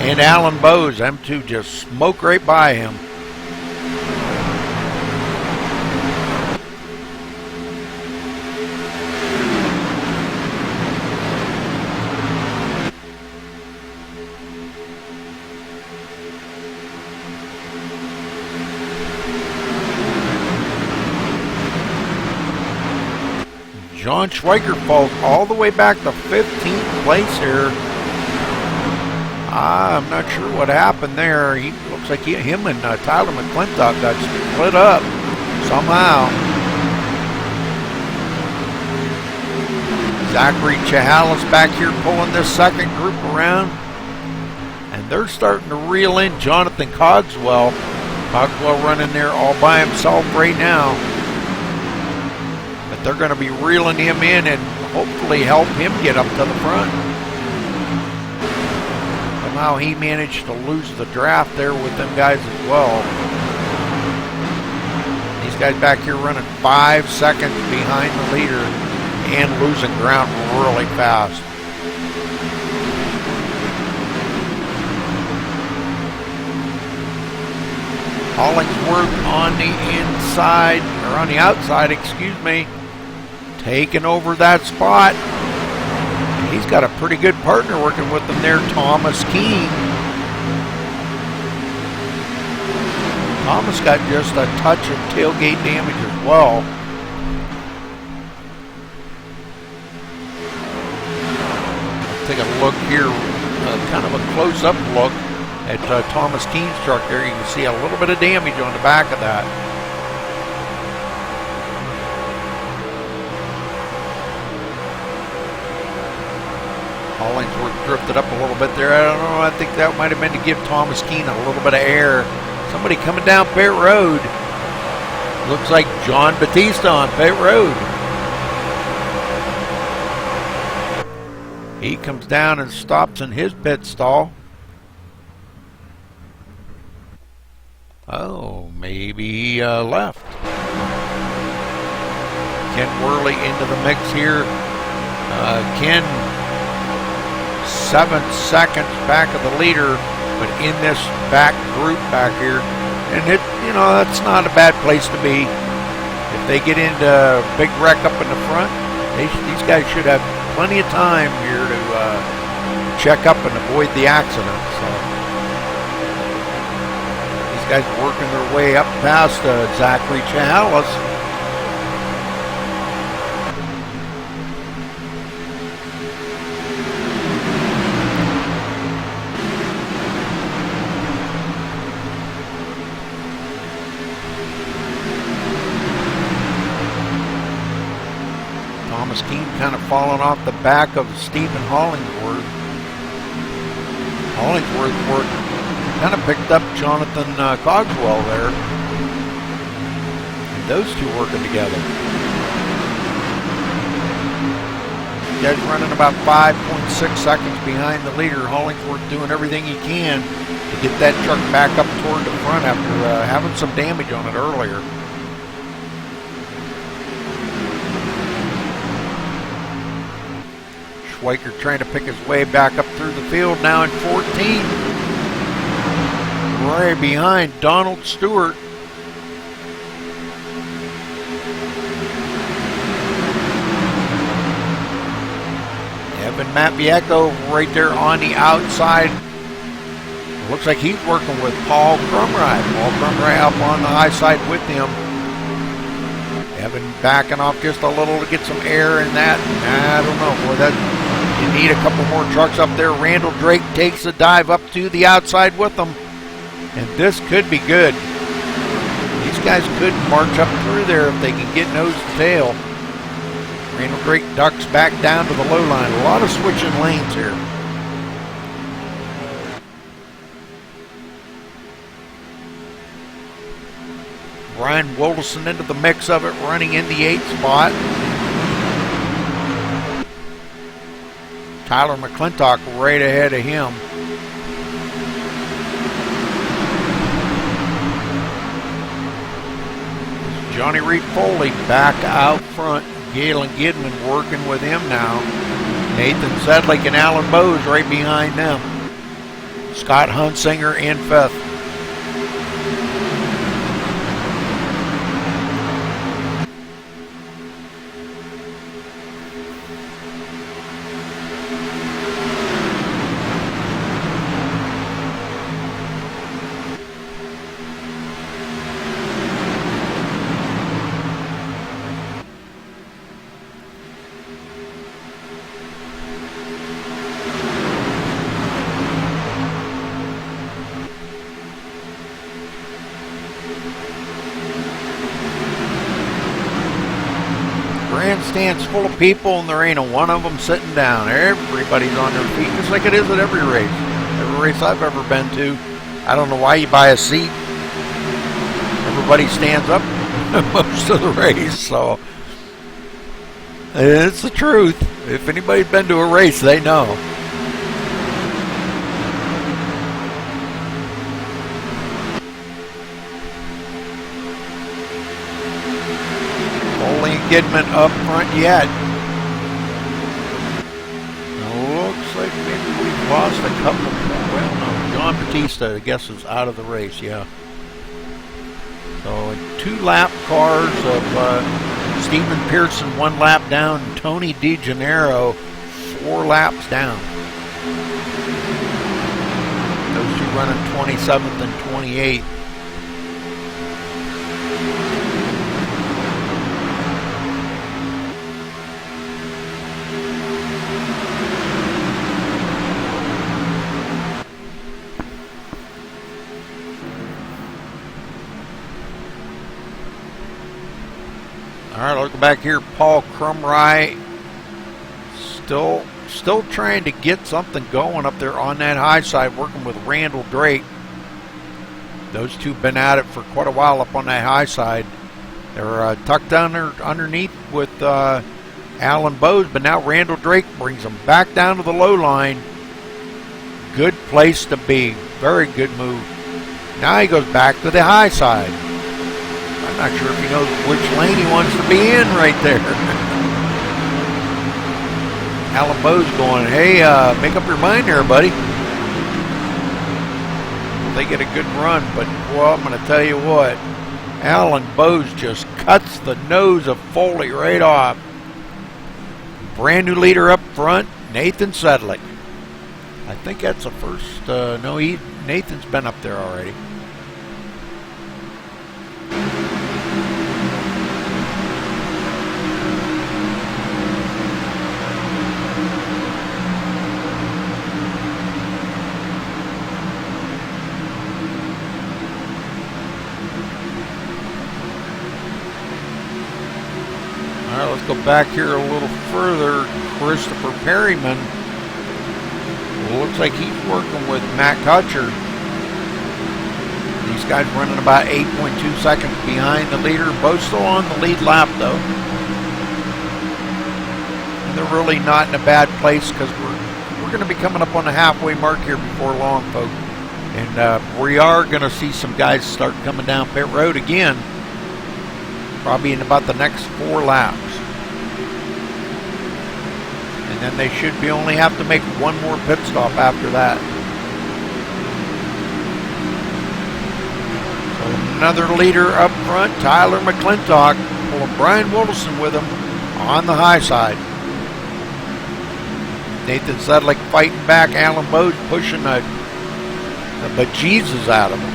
and Alan Bowes. Them two just smoke right by him. John Schweikert falls all the way back to 15th place here. I'm not sure what happened there. He looks like him and Tyler McClintock got split up somehow. Zachary Chihalis back here pulling this second group around. And they're starting to reel in Jonathan Cogswell. Cogswell running there all by himself right now. They're going to be reeling him in and hopefully help him get up to the front. Somehow he managed to lose the draft there with them guys as well. These guys back here running 5 seconds behind the leader and losing ground really fast. Hollingsworth on the inside, or on the outside, excuse me, taking over that spot. He's got a pretty good partner working with him there, Thomas Keene. Thomas got just a touch of tailgate damage as well. Take a look here, kind of a close-up look at Thomas Keene's truck there. You can see a little bit of damage on the back of that. Hollingsworth drifted up a little bit there. I don't know, I think that might have been to give Thomas Keene a little bit of air. Somebody coming down pit road. Looks like John Batista on pit road. He comes down and stops in his pit stall. Oh, maybe he left. Ken Worley into the mix here. Ken 7 seconds back of the leader, but in this back group back here, and it, you know, that's not a bad place to be. If they get into a big wreck up in the front, these guys should have plenty of time here to check up and avoid the accident. So these guys working their way up past Zachary Chalice. Thomas Keene kind of falling off the back of Stephen Hollingsworth. Hollingsworth kind of picked up Jonathan Cogswell there. And those two working together. Guys running about 5.6 seconds behind the leader. Hollingsworth doing everything he can to get that truck back up toward the front after having some damage on it earlier. Schweiker trying to pick his way back up through the field now in 14. Right behind Donald Stewart. Evan Matbieko right there on the outside. Looks like he's working with Paul Crumride. Paul Crumride up on the high side with him. Evan backing off just a little to get some air in that. I don't know, boy, that you need a couple more trucks up there. Randall Drake takes a dive up to the outside with them. And this could be good. These guys could march up through there if they can get nose to tail. Randall Drake ducks back down to the low line. A lot of switching lanes here. Brian Wilderson into the mix of it, running in the 8th spot. Tyler McClintock right ahead of him. Johnny Reed Foley back out front. Galen Gidman working with him now. Nathan Sedlick and Alan Bowes right behind them. Scott Hunsinger in 5th. Grandstand's full of people and there ain't a one of them sitting down. Everybody's on their feet, just like it is at every race. Every race I've ever been to. I don't know why you buy a seat. Everybody stands up most of the race, so it's the truth. If anybody's been to a race, they know. Gidman up front yet. Looks like maybe we've lost a couple. Well, no. John Batista, I guess, is out of the race, yeah. So 2 lap cars of Stephen Pearson 1 lap down, Tony DeGennaro 4 laps down. Those 2 running 27th and 28th. All right, look back here. Paul Crumry still trying to get something going up there on that high side, working with Randall Drake. Those 2 been at it for quite a while up on that high side. They're tucked down there underneath with Alan Bowes, but now Randall Drake brings them back down to the low line. Good place to be. Very good move. Now he goes back to the high side. I'm not sure if he knows which lane he wants to be in right there. Alan Bowes going, hey, make up your mind there, buddy. Well, they get a good run, but, well, I'm going to tell you what. Alan Bowes just cuts the nose of Foley right off. Brand new leader up front, Nathan Sedlick. I think that's the first, no, Nathan's been up there already. All right, let's go back here a little further. Christopher Perryman. Well, looks like he's working with Matt Kutcher. These guys running about 8.2 seconds behind the leader. Both still on the lead lap, though. And they're really not in a bad place because we're going to be coming up on the halfway mark here before long, folks. And we are going to see some guys start coming down pit road again, probably in about the next 4 laps. And then they should be only have to make 1 more pit stop after that. So another leader up front, Tyler McClintock, pulling Brian Wilson with him on the high side. Nathan Sedlick fighting back, Alan Bowes pushing the bejesus out of him.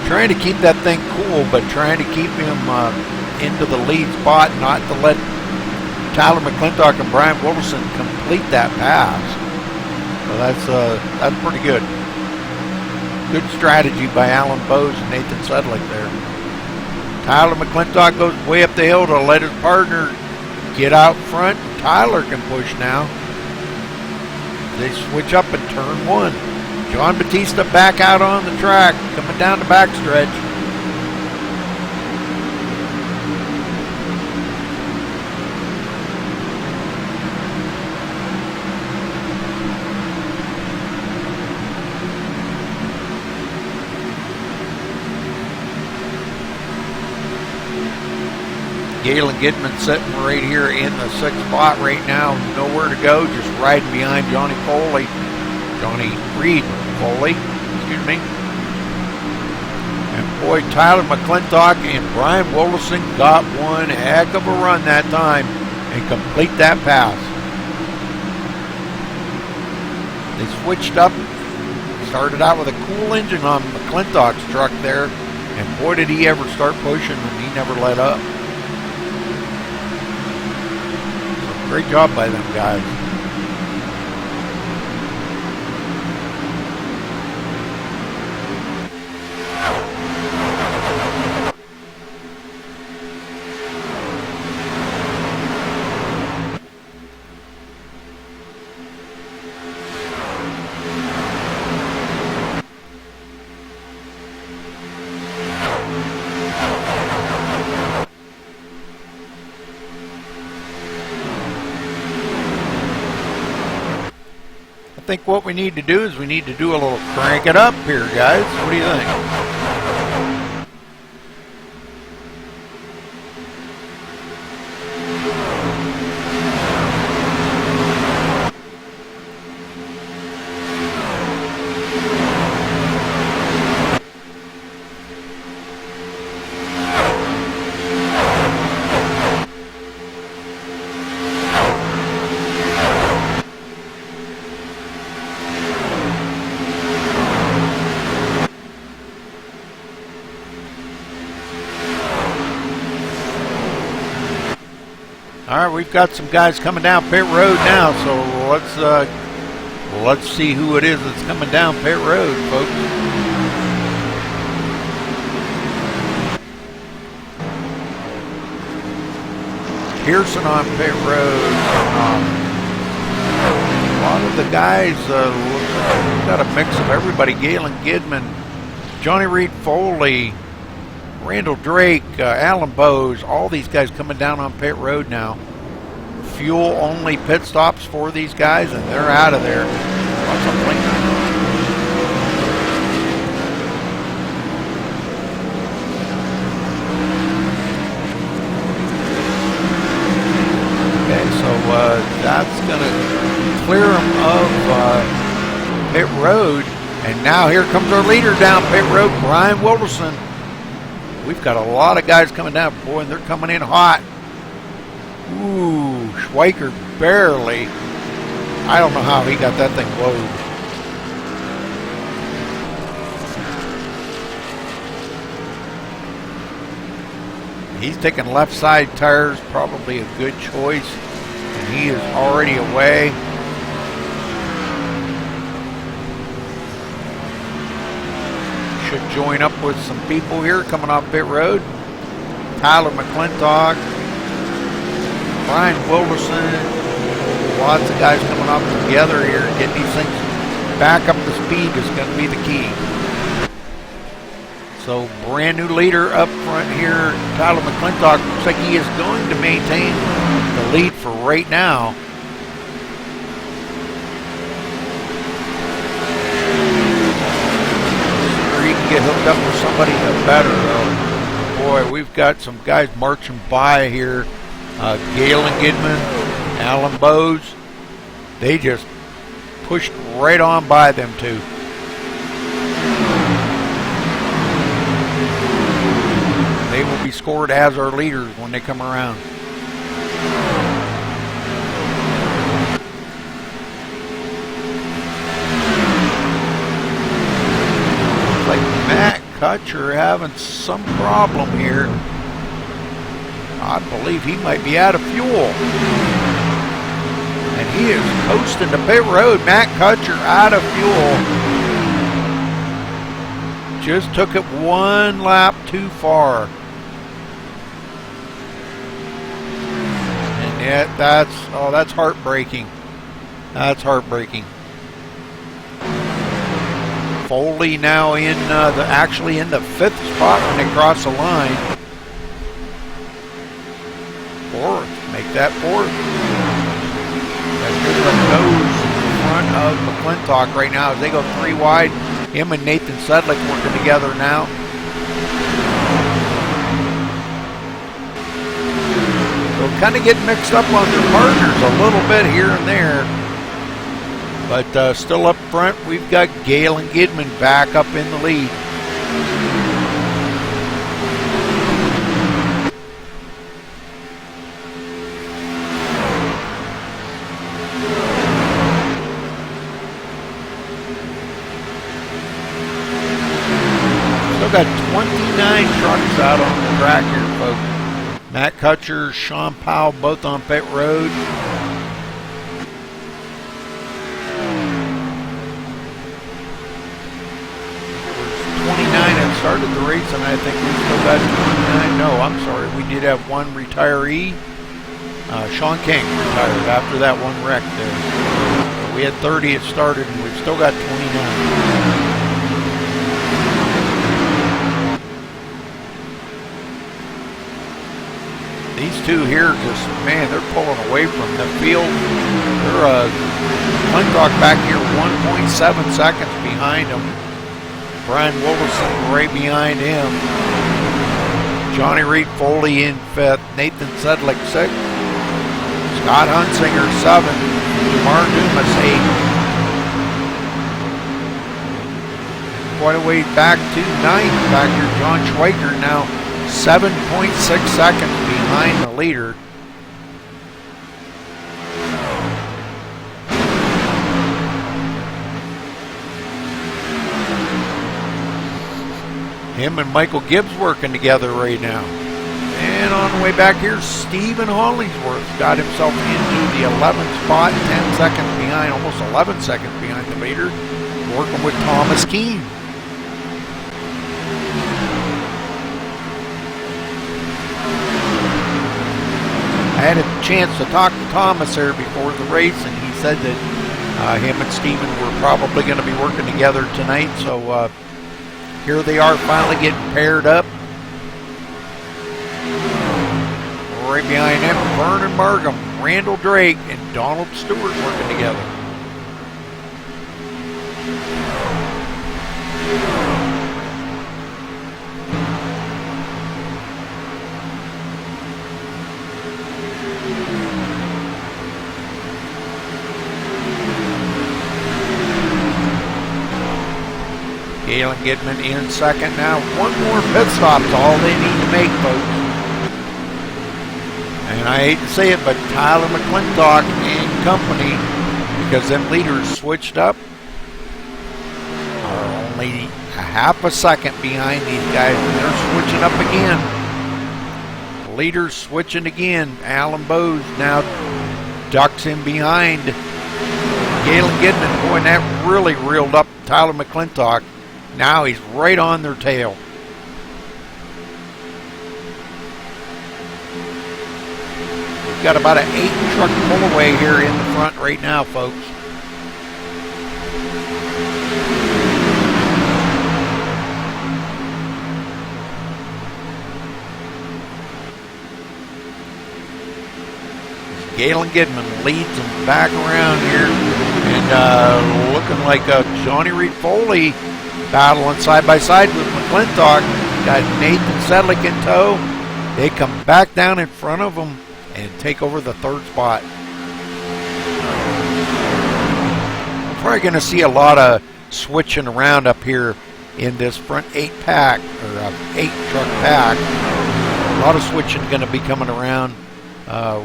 Trying to keep that thing cool, but trying to keep him into the lead spot, not to let Tyler McClintock and Brian Wilson complete that pass. So that's pretty good. Good strategy by Alan Bowes and Nathan Sedlick there. Tyler McClintock goes way up the hill to let his partner get out front. Tyler can push now. They switch up in turn 1. John Batista back out on the track, coming down the backstretch. Galen Gidman sitting right here in the 6th spot right now. Nowhere to go, just riding behind Johnny Reed Foley, excuse me. And boy, Tyler McClintock and Brian Wilson got one heck of a run that time and complete that pass. They switched up, started out with a cool engine on McClintock's truck there, and boy did he ever start pushing, and he never let up. Great job by them guys. I think what we need to do is we need to do a little crank it up here, guys. What do you think? right, we've got some guys coming down pit road now, so let's see who it is that's coming down pit road, folks. Pearson on pit road. A lot of the guys, we've got a mix of everybody. Galen Gidman, Johnny Reed Foley, Randall Drake, Alan Bowes, all these guys coming down on pit road now. Fuel only pit stops for these guys, and they're out of there. Lots of blinkers. Okay, so that's going to clear them of pit road. And now here comes our leader down pit road, Brian Wilderson. We've got a lot of guys coming down. Boy, and they're coming in hot. Ooh, Schweiker barely. I don't know how he got that thing loaded. He's taking left side tires, probably a good choice. And he is already away. Should join up with some people here coming off pit road. Tyler McClintock, Brian Wilderson, lots of guys coming off together here. Getting these things back up to speed is going to be the key. So brand new leader up front here, Tyler McClintock. Looks like he is going to maintain the lead for right now. Get hooked up with somebody better though. Boy, we've got some guys marching by here. Galen Gidman, Alan Bowes. They just pushed right on by them two. They will be scored as our leaders when they come around. Like Matt Kutcher having some problem here. I believe he might be out of fuel. And he is coasting to pit road. Matt Kutcher out of fuel. Just took it one lap too far. And yet that's heartbreaking. That's heartbreaking. Foley now actually in the 5th spot when they cross the line. 4th, make that 4th. That's good for the nose in front of McClintock right now as they go 3 wide. Him and Nathan Sedlick working together now. They'll kind of get mixed up on their partners a little bit here and there. But still up front, we've got Galen Gidman back up in the lead. Still got 29 trucks out on the track here, folks. Matt Kutcher, Sean Powell, both on pit road. 29 had started the race, and I think we still got 29. No, I'm sorry. We did have one retiree. Sean King retired after that one wreck there. We had 30 that started, and we've still got 29. These two here just, man, they're pulling away from the field. They're McClintock back here 1.7 seconds behind them. Brian Wilderson right behind him. Johnny Reed Foley in 5th. Nathan Sedlick 6th. Scott Hunsinger 7th. Jamar Dumas 8th. Quite a way back to 9th. Back here, John Schweiker now 7.6 seconds behind the leader. Him and Michael Gibbs working together right now. And on the way back here, Stephen Hollingsworth got himself into the 11th spot, 10 seconds behind, almost 11 seconds behind the leader, working with Thomas Keene. I had a chance to talk to Thomas there before the race, and he said that him and Stephen were probably going to be working together tonight. So here they are finally getting paired up. Right behind him, Vernon Markham, Randall Drake, and Donald Stewart working together. Galen Gidman in second now. One more pit stop's all they need to make, folks. And I hate to say it, but Tyler McClintock and company, because them leaders switched up, are only a half a second behind these guys. And they're switching up again. Leaders switching again. Alan Bowes now ducks him behind Galen Gidman. Boy, and that really reeled up Tyler McClintock. Now he's right on their tail. We've got about an 8-truck pull-away here in the front right now, folks. Galen Gidman leads them back around here, and looking like Johnny Reed Foley battling side by side with McClintock. Got Nathan Sedlick in tow. They come back down in front of them and take over the third spot. We're probably going to see a lot of switching around up here in this front 8-pack, or 8-truck pack. A lot of switching going to be coming around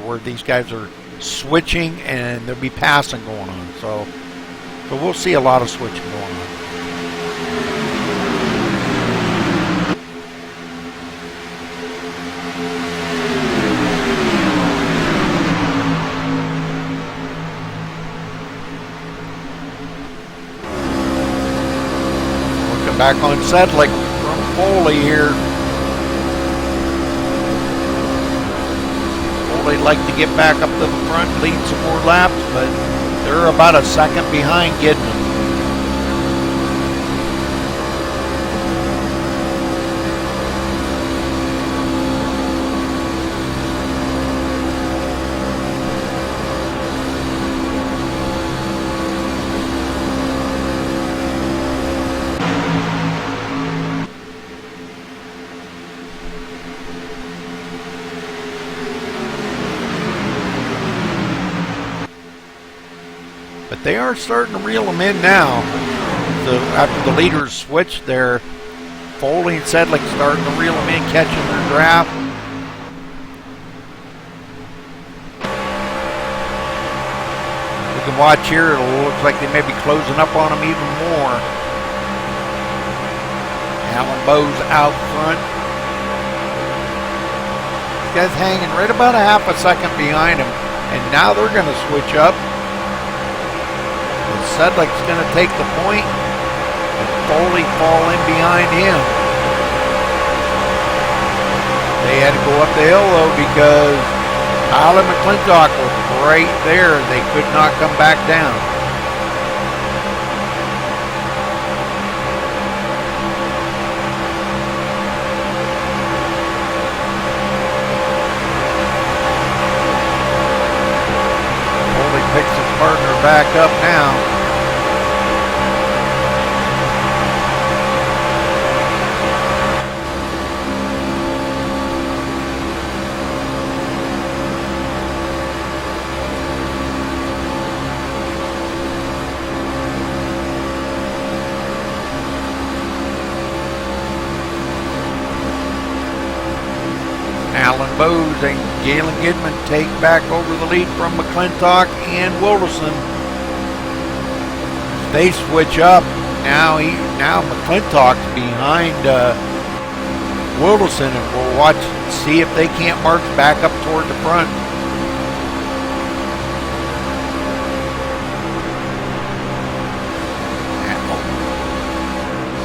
where these guys are switching, and there'll be passing going on. So we'll see a lot of switching going on. Back on Sedlick from Foley here. Foley'd like to get back up to the front, lead some more laps, but they're about a second behind Gidman. But they are starting to reel them in now. After the leaders switched there, Foley and Sedlick starting to reel them in, catching their draft. You can watch here, it looks like they may be closing up on them even more. Alan Bowes out front. This guy's hanging right about a half a second behind him. And now they're going to switch up. Sedlick's going to take the point, and Foley fall in behind him. They had to go up the hill, though, because Tyler McClintock was right there. They could not come back down. Foley picks his partner back up now. Alan Bowes and Galen Gidman take back over the lead from McClintock and Wilderson. They switch up. Now McClintock's behind Wilderson, and we'll watch, see if they can't march back up toward the front.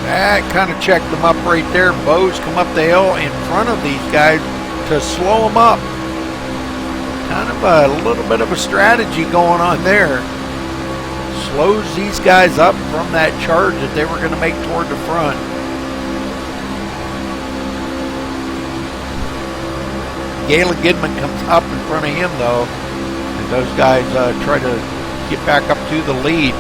That kind of checked them up right there. Bows come up the hill in front of these guys to slow them up. Kind of a little bit of a strategy going on there. Slows these guys up from that charge that they were going to make toward the front. Galen Gidman comes up in front of him though, and those guys try to get back up to the lead.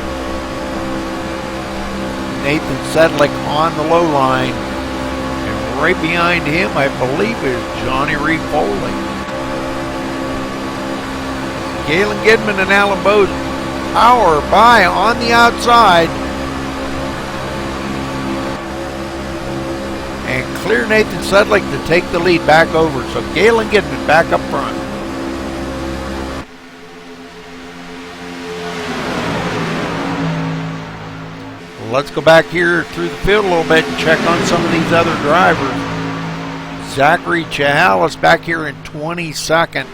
Nathan Sedlick on the low line, and right behind him I believe is Johnny Reed Foley. Galen Gidman and Alan Bowes power by on the outside and clear Nathan Sedlick to take the lead back over. So Galen Gidman back up front. Let's go back here through the field a little bit and check on some of these other drivers. Zachary Chihalis back here in 22nd.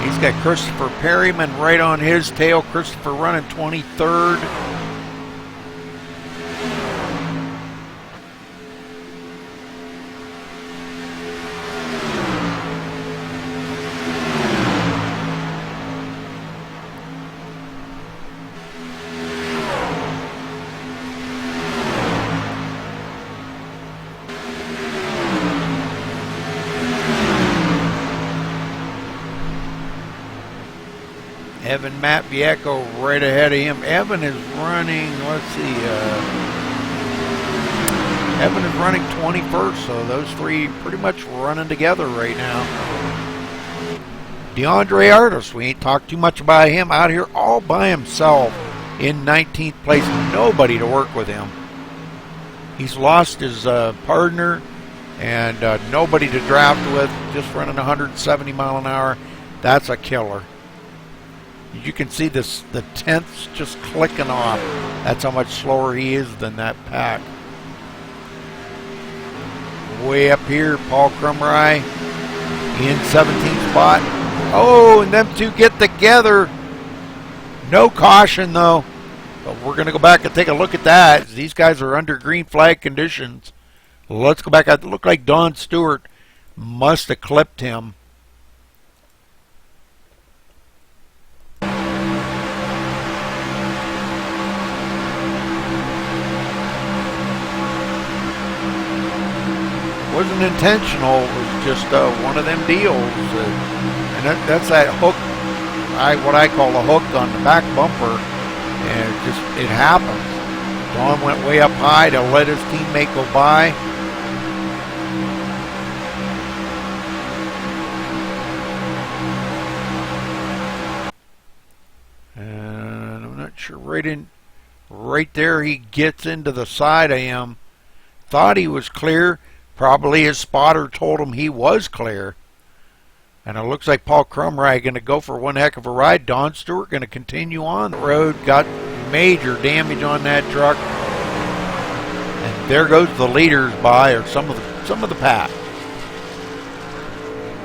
He's got Christopher Perryman right on his tail. Christopher running 23rd. Evan Matvieko right ahead of him. Evan is running, let's see, Evan is running 21st, so those three pretty much running together right now. DeAndre Artis, we ain't talked too much about him, out here all by himself in 19th place. Nobody to work with him. He's lost his partner and nobody to draft with, just running 170 mile an hour. That's a killer. You can see this, the 10th's just clicking off. That's how much slower he is than that pack. Way up here, Paul Krumrie in 17th spot. Oh, and them two get together. No caution though. But we're going to go back and take a look at that. These guys are under green flag conditions. Let's go back. It looked like Don Stewart must have clipped him. Wasn't intentional. It was just one of them deals, and that's that hook. What I call a hook on the back bumper, and it happens. Don went way up high to let his teammate go by. And I'm not sure. Right there, he gets into the side of him. Thought he was clear. Probably his spotter told him he was clear. And it looks like Paul Krumrie going to go for one heck of a ride. Don Stewart going to continue on the road. Got major damage on that truck. And there goes the leaders by, or some of the pack.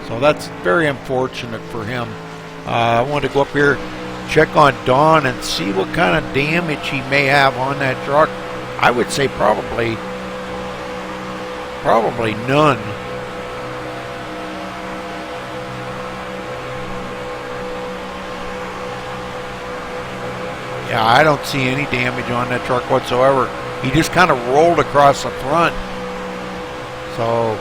So that's very unfortunate for him. I wanted to go up here, check on Don, and see what kind of damage he may have on that truck. I would say probably none. Yeah, I don't see any damage on that truck whatsoever. He just kind of rolled across the front. So,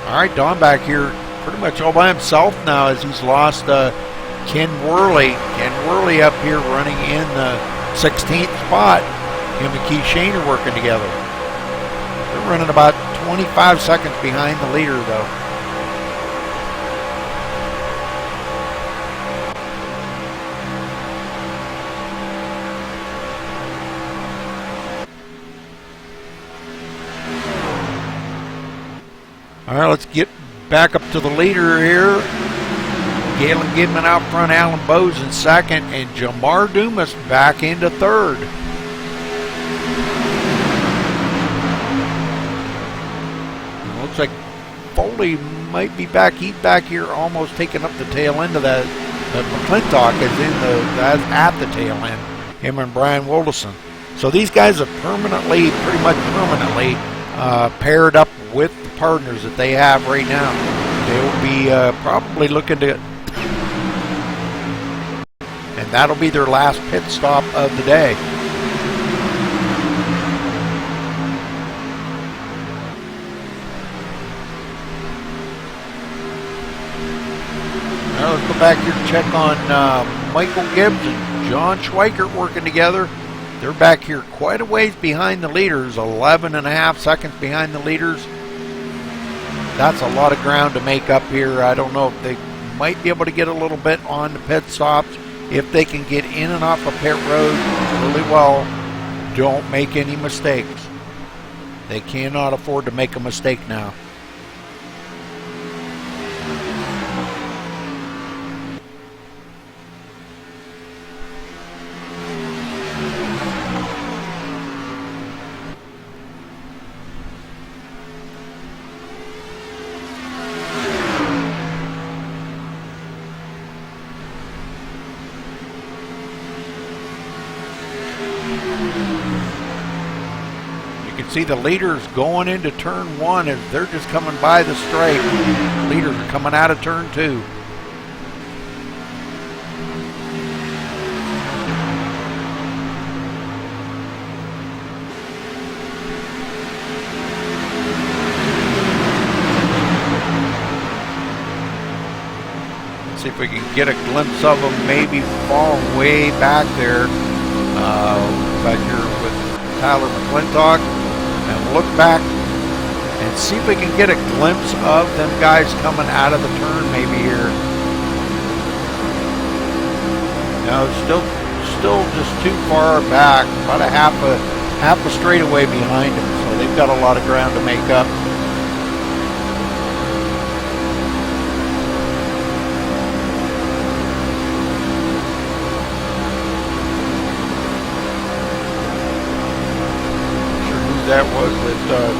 all right, Don back here pretty much all by himself now as he's lost Ken Worley. Ken Worley up here running in the 16th spot. Him and Keith Shane are working together. They're running about 25 seconds behind the leader, though. All right, let's get back up to the leader here. Galen Gidman out front, Alan Bowes in second, and Jamar Dumas back into third. Foley might be back. He's back here almost taking up the tail end of that. McClintock is that's at the tail end. Him and Brian Wilderson. So these guys are pretty much permanently paired up with the partners that they have right now. They'll be probably looking to, and that'll be their last pit stop of the day. Now let's go back here and check on Michael Gibbs and John Schweikert working together. They're back here quite a ways behind the leaders, 11.5 seconds behind the leaders. That's a lot of ground to make up here. I don't know if they might be able to get a little bit on the pit stops. If they can get in and off of pit road really well, don't make any mistakes. They cannot afford to make a mistake now. See the leaders going into turn 1 as they're just coming by the straight. Leaders are coming out of turn 2. Let's see if we can get a glimpse of them maybe falling way back there. Back here with Tyler McClintock. And look back and see if we can get a glimpse of them guys coming out of the turn maybe here. No, still just too far back, about a half a straightaway behind them. So they've got a lot of ground to make up. That was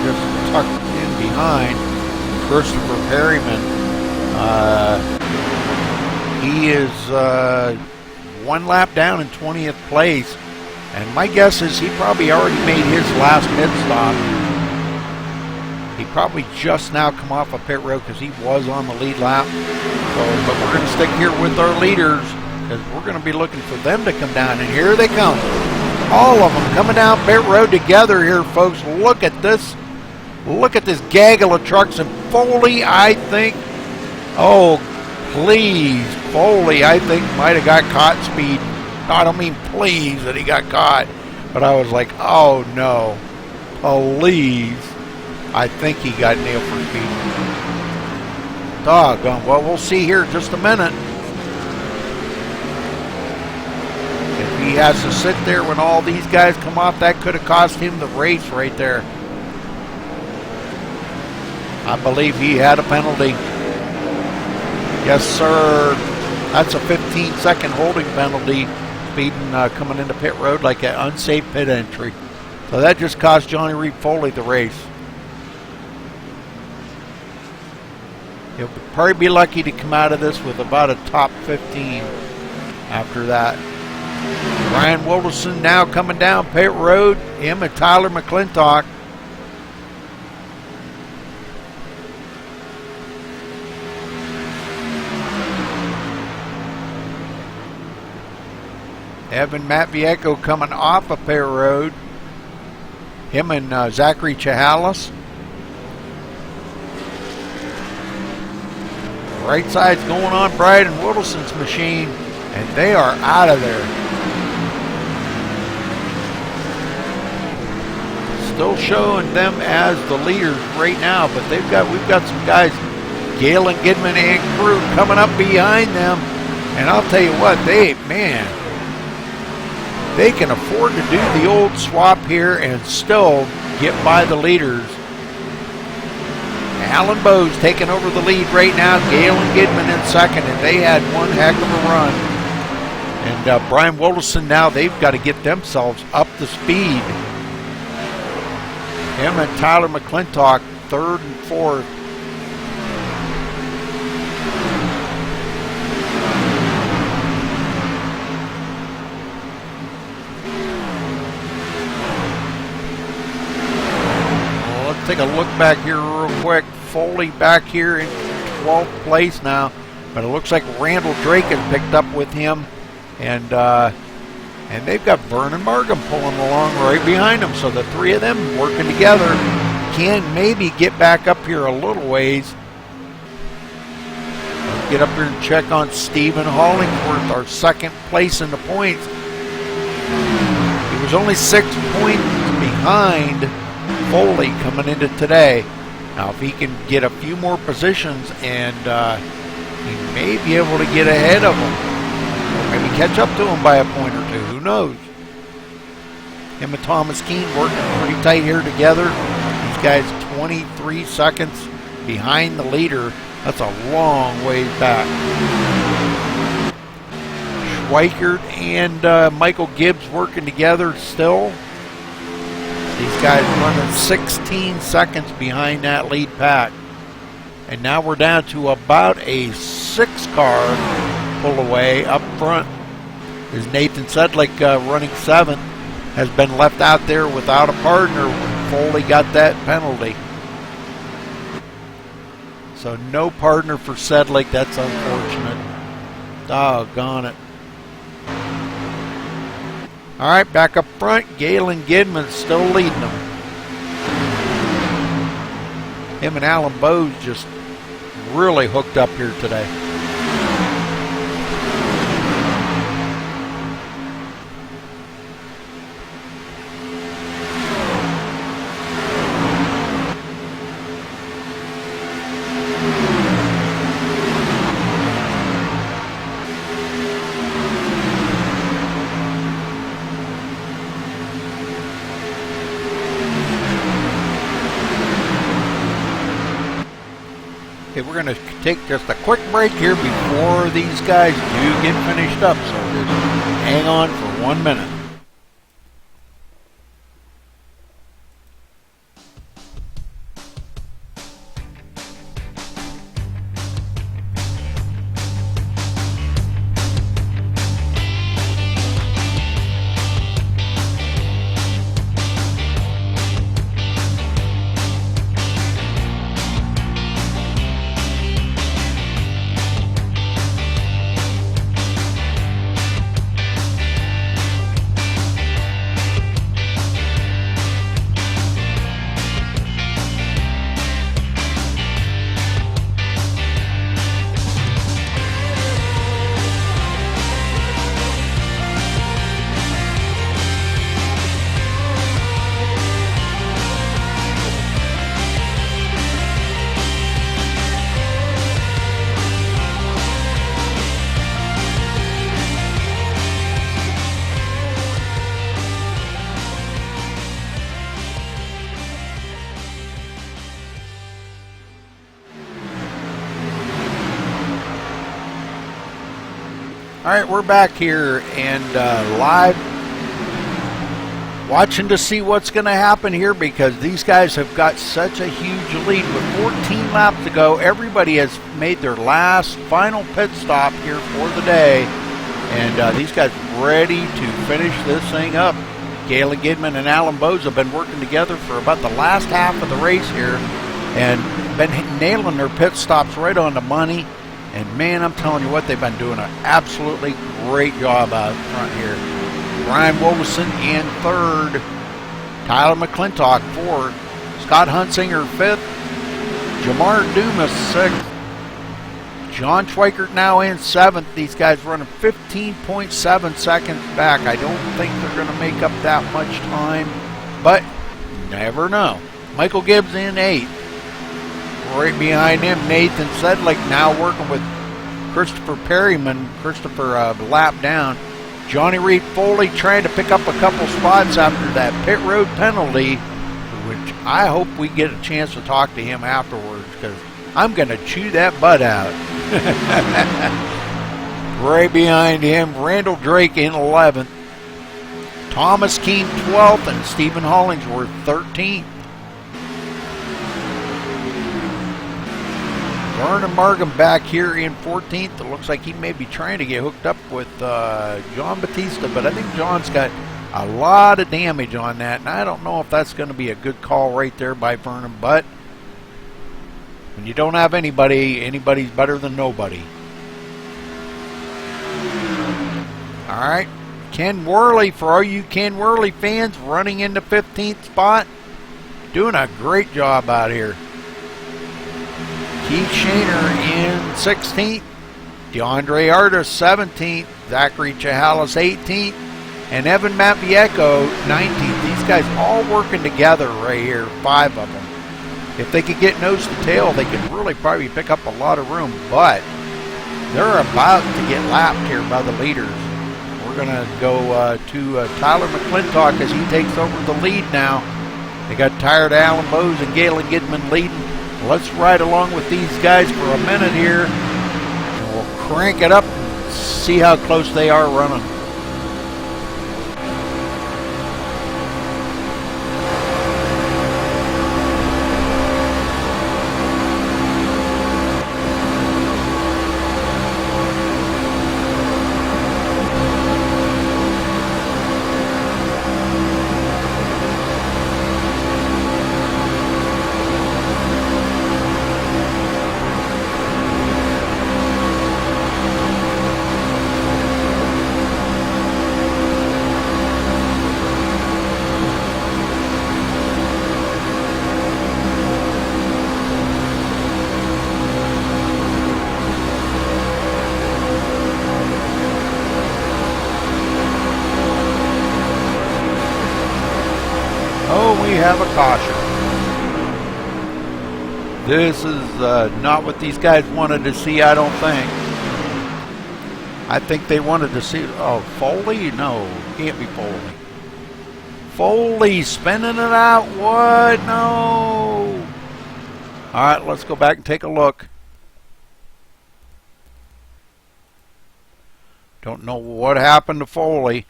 just tucked in behind Christopher Perryman. He is 1 lap down in 20th place, and my guess is he probably already made his last pit stop. He probably just now come off a pit road because he was on the lead lap. So, but we're going to stick here with our leaders because we're going to be looking for them to come down, and here they come. All of them coming down pit road together here, folks. Look at this. Look at this gaggle of trucks. And Foley, I think, oh, please, Foley, I think, might have got caught speeding. I don't mean please that he got caught, but I was like, oh, no, please. I think he got nailed for speeding. Doggone. Well, we'll see here in just a minute. He has to sit there when all these guys come off. That could have cost him the race right there. I believe he had a penalty. Yes, sir. That's a 15-second holding penalty. Speeding coming into pit road like an unsafe pit entry. So that just cost Johnny Reed Foley the race. He'll probably be lucky to come out of this with about a top 15 after that. Brian Wilderson now coming down pit road. Him and Tyler McClintock. Evan Matvienko coming off of pit road. Him and Zachary Chihalis. Right side's going on Brian Wilderson's machine, and they are out of there. Still showing them as the leaders right now, but we've got some guys, Galen Gidman and crew, coming up behind them. And I'll tell you what, they can afford to do the old swap here and still get by the leaders. Alan Bowes taking over the lead right now. Galen Gidman in second, and they had one heck of a run. And Brian Wilderson now, they've got to get themselves up to speed. Him and Tyler McClintock, third and fourth. a look back here real quick. Foley back here in 12th place now, but it looks like Randall Drake has picked up with him, and they've got Vernon Markham pulling along right behind them. So the three of them working together can maybe get back up here a little ways. Let's get up here and check on Stephen Hollingsworth, our second place in the points. He was only 6 points behind Foley coming into today. Now, if he can get a few more positions, and he may be able to get ahead of him, or maybe catch up to him by a point or two. Who knows? Him and Thomas Keene working pretty tight here together. These guys 23 seconds behind the leader. That's a long ways back. Schweikert and Michael Gibbs working together still. These guys running 16 seconds behind that lead pack. And now we're down to about a 6-car pull away up front. As Nathan Sedlick running 7th has been left out there without a partner when Foley got that penalty. So no partner for Sedlick. That's unfortunate. Doggone it. All right, back up front, Galen Gidman still leading them. Him and Alan Bowes just really hooked up here today. Okay, we're going to take just a quick break here before these guys do get finished up, so just hang on for 1 minute. All right, we're back here and live watching to see what's going to happen here, because these guys have got such a huge lead. With 14 laps to go, everybody has made their last final pit stop here for the day, and these guys ready to finish this thing up. Galen Gidman and Alan Bowes have been working together for about the last half of the race here and been nailing their pit stops right on the money. And man, I'm telling you what, they've been doing an absolutely great job out front here. Brian Wolfson in 3rd. Tyler McClintock 4th. Scott Hunsinger 5th. Jamar Dumas 6th. John Schweikert now in 7th. These guys running 15.7 seconds back. I don't think they're going to make up that much time, but never know. Michael Gibbs in 8th. Right behind him, Nathan Sedlick now working with Christopher Perryman. Christopher lap down. Johnny Reed Foley trying to pick up a couple spots after that pit road penalty, which I hope we get a chance to talk to him afterwards, because I'm going to chew that butt out. Right behind him, Randall Drake in 11th. Thomas Keene 12th and Stephen Hollingsworth 13th. Vernon Markham back here in 14th. It looks like he may be trying to get hooked up with John Batista, but I think John's got A lot of damage on that, and I don't know if that's going to be a good call right there by Vernon, but when you don't have anybody, anybody's better than nobody. Alright, Ken Worley, for all you Ken Worley fans, running into 15th spot, doing a great job out here. Keith Shaner in 16th, DeAndre Artis 17th, Zachary Chahalis 18th, and Evan Matvieco 19th. These guys all working together right here, 5 of them. If they could get nose to tail, they could really probably pick up a lot of room, but they're about to get lapped here by the leaders. We're going to go to Tyler McClintock as he takes over the lead now. They got tired of Alan Bowes and Galen Gidman leading. Let's ride along with these guys for a minute here, and we'll crank it up and see how close they are running. We have a caution. This is not what these guys wanted to see, I don't think. I think they wanted to see... Oh, Foley? No, can't be Foley. Foley spinning it out. What? No. All right, let's go back and take a look. Don't know what happened to Foley.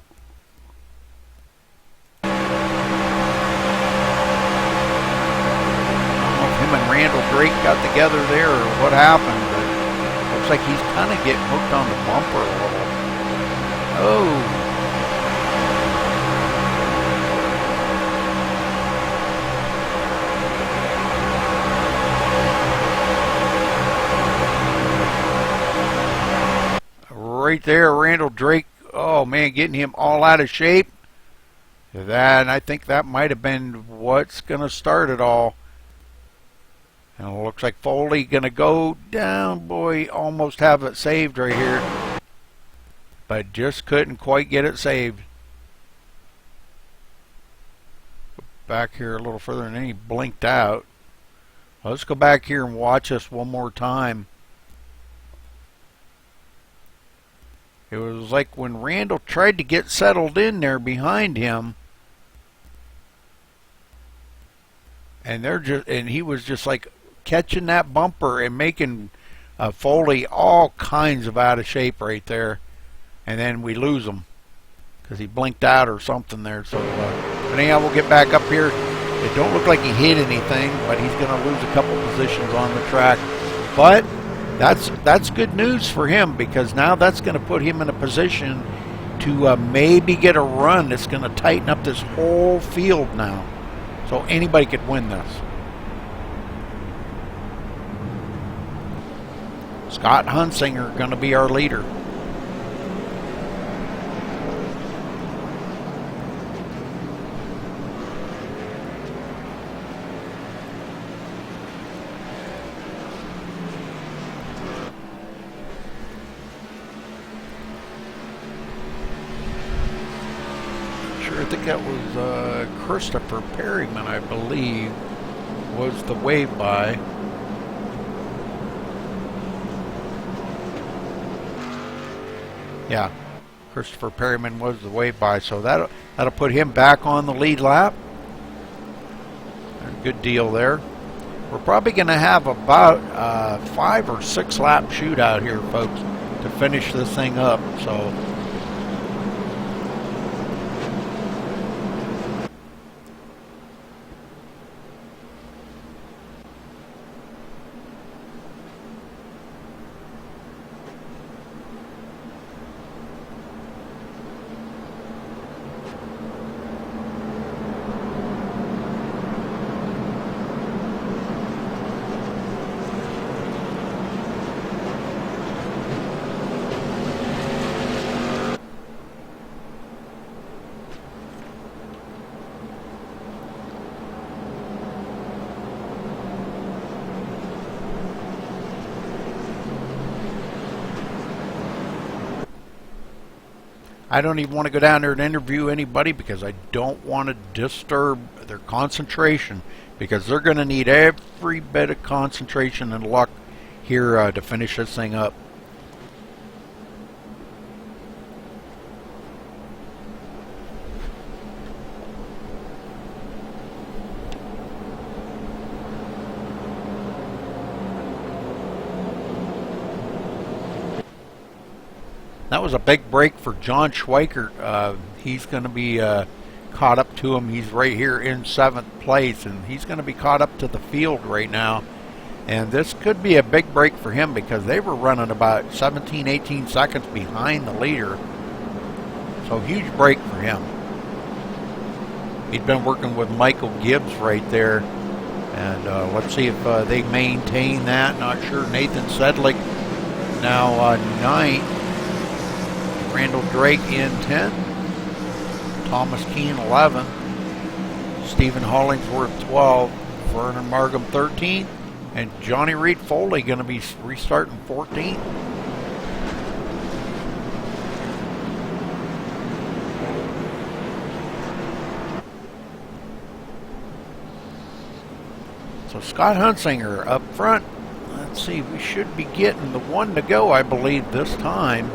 And Randall Drake got together there, or what happened, but looks like he's kind of getting hooked on the bumper a little. Oh. Right there, Randall Drake, oh man, getting him all out of shape. That, I think that might have been what's going to start it all. And it looks like Foley going to go down. Boy, almost have it saved right here. But just couldn't quite get it saved. Back here a little further, and then he blinked out. Let's go back here and watch this one more time. It was like when Randall tried to get settled in there behind him. And he was just like catching that bumper and making Foley all kinds of out of shape right there, and then we lose him because he blinked out or something there. So but anyhow, we'll get back up here. It don't look like he hit anything, but he's going to lose a couple positions on the track. But that's good news for him, because now that's going to put him in a position to maybe get a run that's going to tighten up this whole field now. So anybody could win this. Scott Hunsinger going to be our leader. I think that was Christopher Perryman, I believe, was the wave by. Yeah, Christopher Perryman was the wave by, so that'll put him back on the lead lap. Good deal there. We're probably going to have about 5 or 6 lap shootout here, folks, to finish this thing up. So. I don't even want to go down there and interview anybody because I don't want to disturb their concentration, because they're going to need every bit of concentration and luck here to finish this thing up. That was a big break for John Schweikert. He's going to be caught up to him. He's right here in 7th place, and he's going to be caught up to the field right now. And this could be a big break for him because they were running about 17, 18 seconds behind the leader. So huge break for him. He'd been working with Michael Gibbs right there. And let's see if they maintain that. Not sure. Nathan Sedlick now 9th. Randall Drake in 10th. Thomas Keane 11th. Stephen Hollingsworth 12th. Vernon Markham 13th. And Johnny Reed Foley going to be restarting 14th. So Scott Hunsinger up front. Let's see, we should be getting the one to go, I believe, this time.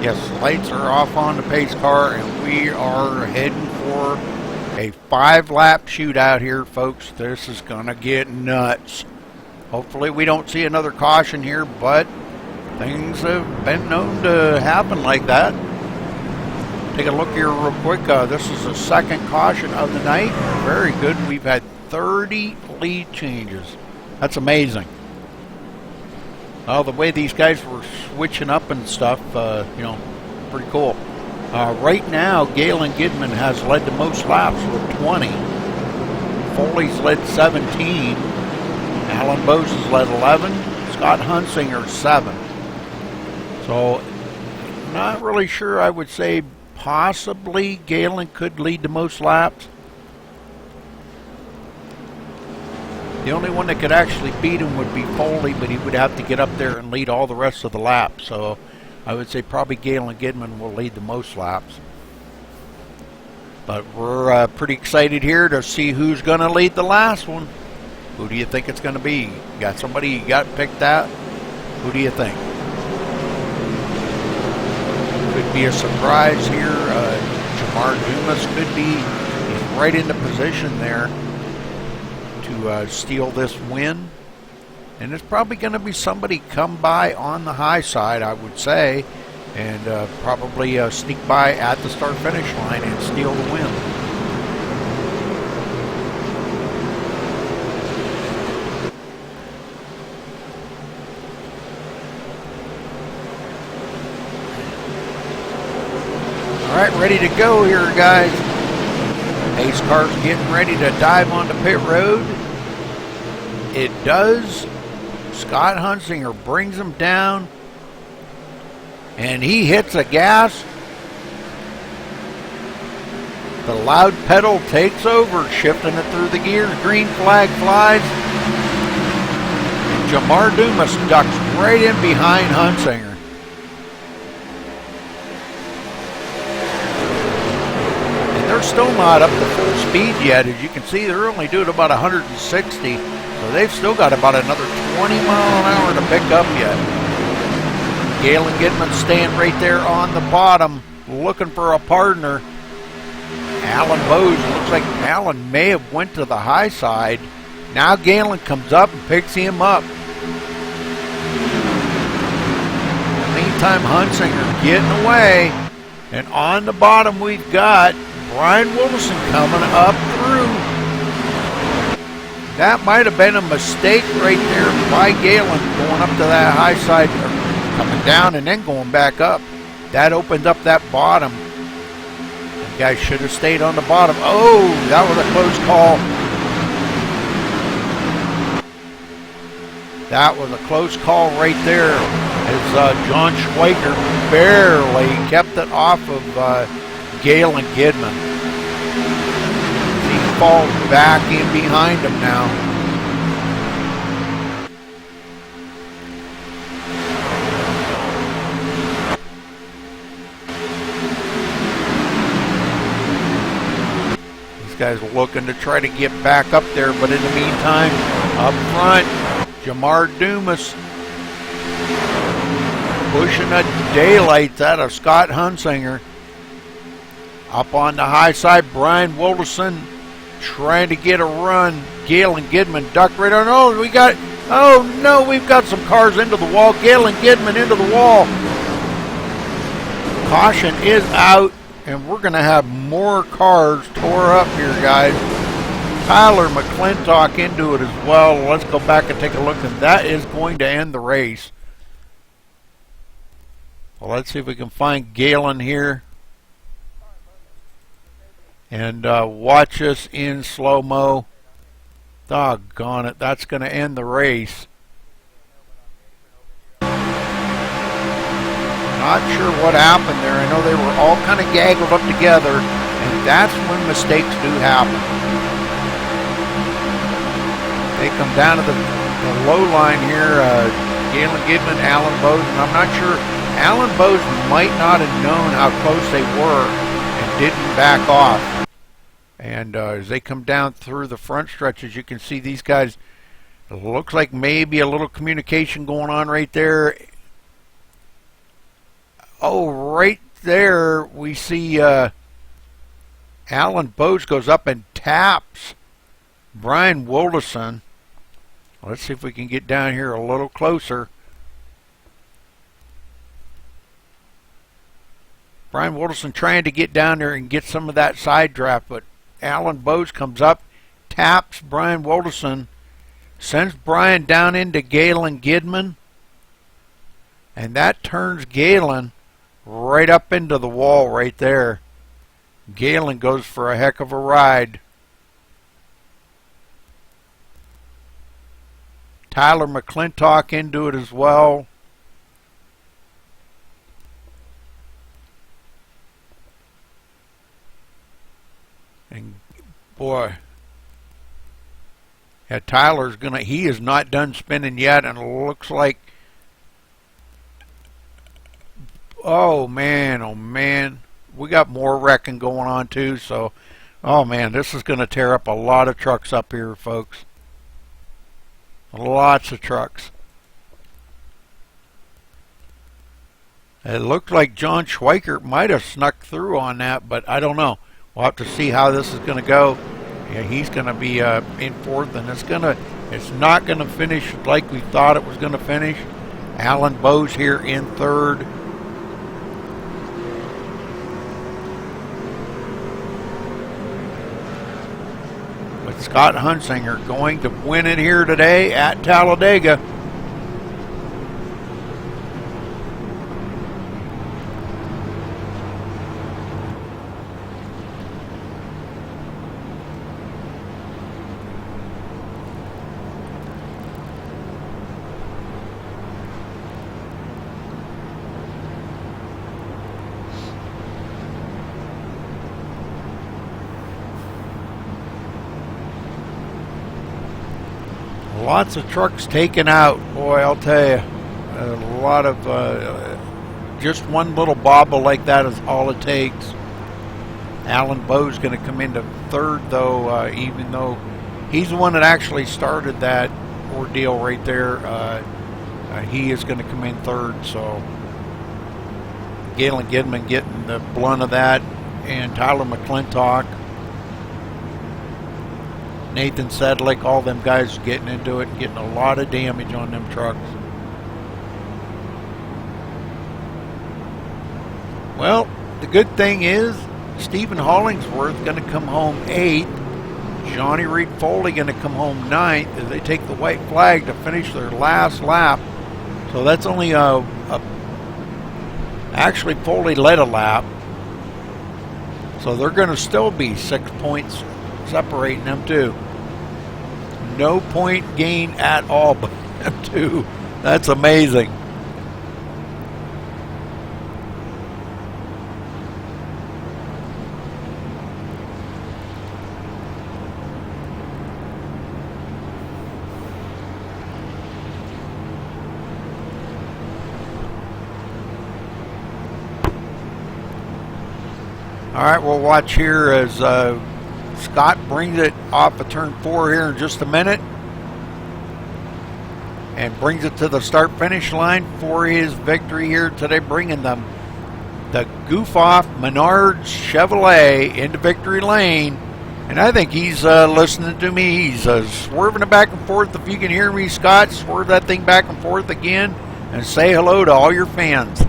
Yes, lights are off on the pace car, and we are heading for a 5-lap shootout here, folks. This is going to get nuts. Hopefully we don't see another caution here, but things have been known to happen like that. Take a look here real quick. This is the 2nd caution of the night. Very good. We've had 30 lead changes. That's amazing. The way these guys were switching up and stuff, you know, pretty cool. Right now, Galen Gidman has led the most laps with 20. Foley's led 17. Alan Bose has led 11. Scott Hunsinger 7. So, not really sure. I would say possibly Galen could lead the most laps. The only one that could actually beat him would be Foley, but he would have to get up there and lead all the rest of the laps. So I would say probably Galen Gidman will lead the most laps. But we're pretty excited here to see who's going to lead the last one. Who do you think it's going to be? You got somebody you got picked out? Who do you think? Could be a surprise here. Jamar Dumas could be. He's right into position there to steal this win, and it's probably going to be somebody come by on the high side, I would say, and probably sneak by at the start finish line and steal the win. All right, ready to go here, guys. Pace car's getting ready to dive onto pit road. It does Scott Hunsinger brings him down, and he hits the gas. The loud pedal takes over, shifting it through the gears. Green flag flies. And Jamar Dumas ducks right in behind Hunsinger. They're still not up to full speed yet. As you can see, they're only doing about 160, so they've still got about another 20 mile an hour to pick up yet. Galen Gidman staying right there on the bottom, looking for a partner. Alan Bose, looks like Alan may have went to the high side. Now Galen comes up and picks him up. Meantime, Hunsinger getting away, and on the bottom we've got Brian Wilson coming up through. That might have been a mistake right there by Galen, going up to that high side, or coming down and then going back up. That opened up that bottom. You guys should have stayed on the bottom. Oh, that was a close call. That was a close call right there, as John Schweiker barely kept it off of Galen Gidman. He falls back in behind him now. These guys are looking to try to get back up there, but in the meantime, up front, Jamar Dumas pushing the daylights out of Scott Hunsinger. Up on the high side, Brian Wilderson trying to get a run. Galen Gidman ducked right on. Oh, we've got some cars into the wall. Galen Gidman into the wall. Caution is out, and we're going to have more cars tore up here, guys. Tyler McClintock into it as well. Let's go back and take a look, and that is going to end the race. Well, let's see if we can find Galen here. And watch us in slow-mo. Doggone it, that's going to end the race. Not sure what happened there. I know they were all kind of gaggled up together, and that's when mistakes do happen. They come down to the low line here. Galen Gidman, Alan Bose, and I'm not sure. Alan Bose might not have known how close they were and didn't back off. And as they come down through the front stretches, you can see these guys, it looks like maybe a little communication going on right there. Oh, right there we see Alan Bose goes up and taps Brian Wilderson. Let's see if we can get down here a little closer. Brian Wilderson trying to get down there and get some of that side draft, but Alan Bose comes up, taps Brian Wilderson, sends Brian down into Galen Gidman, and that turns Galen right up into the wall right there. Galen goes for a heck of a ride. Tyler McClintock into it as well. And boy, yeah, Tyler's he is not done spinning yet, and it looks like, oh man, we got more wrecking going on too, so, oh man, this is gonna tear up a lot of trucks up here, folks. Lots of trucks. It looked like John Schweiker might have snuck through on that, but I don't know. We'll have to see how this is going to go. Yeah, he's going to be in fourth, and it's not going to finish like we thought it was going to finish. Alan Bose here in third. But Scott Hunsinger going to win it here today at Talladega. Lots of trucks taken out. Boy, I'll tell you. A lot of... just one little bobble like that is all it takes. Alan Bowe's going to come into third, though, even though he's the one that actually started that ordeal right there. He is going to come in third, so Galen Gidman getting the blunt of that, and Tyler McClintock, Nathan Sedlick, all them guys getting into it and getting a lot of damage on them trucks. Well, the good thing is Stephen Hollingsworth going to come home 8th. Johnny Reed Foley going to come home 9th as they take the white flag to finish their last lap. So that's only actually Foley led a lap. So they're going to still be 6 points separating them two. No point gain at all by them two. That's amazing. All right, we'll watch here as Scott brings it off of turn 4 here in just a minute and brings it to the start-finish line for his victory here today, bringing them the goof-off Menards Chevrolet into victory lane. And I think he's listening to me. He's swerving it back and forth. If you can hear me, Scott, swerve that thing back and forth again and say hello to all your fans.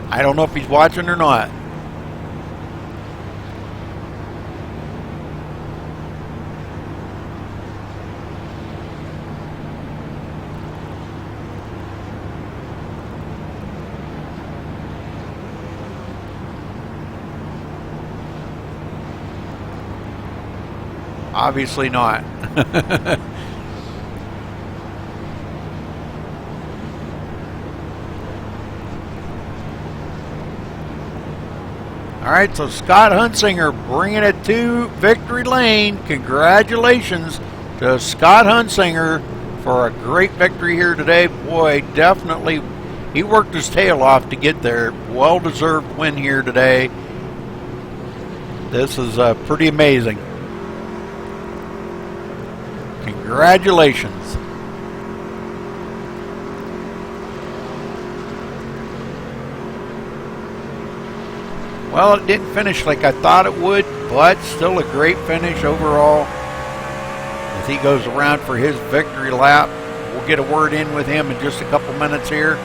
I don't know if he's watching or not. Obviously not. All right, so Scott Hunsinger bringing it to victory lane. Congratulations to Scott Hunsinger for a great victory here today. Boy, definitely, he worked his tail off to get there. Well-deserved win here today. This is pretty amazing. Congratulations. Well, it didn't finish like I thought it would, but still a great finish overall. As he goes around for his victory lap, we'll get a word in with him in just a couple minutes here.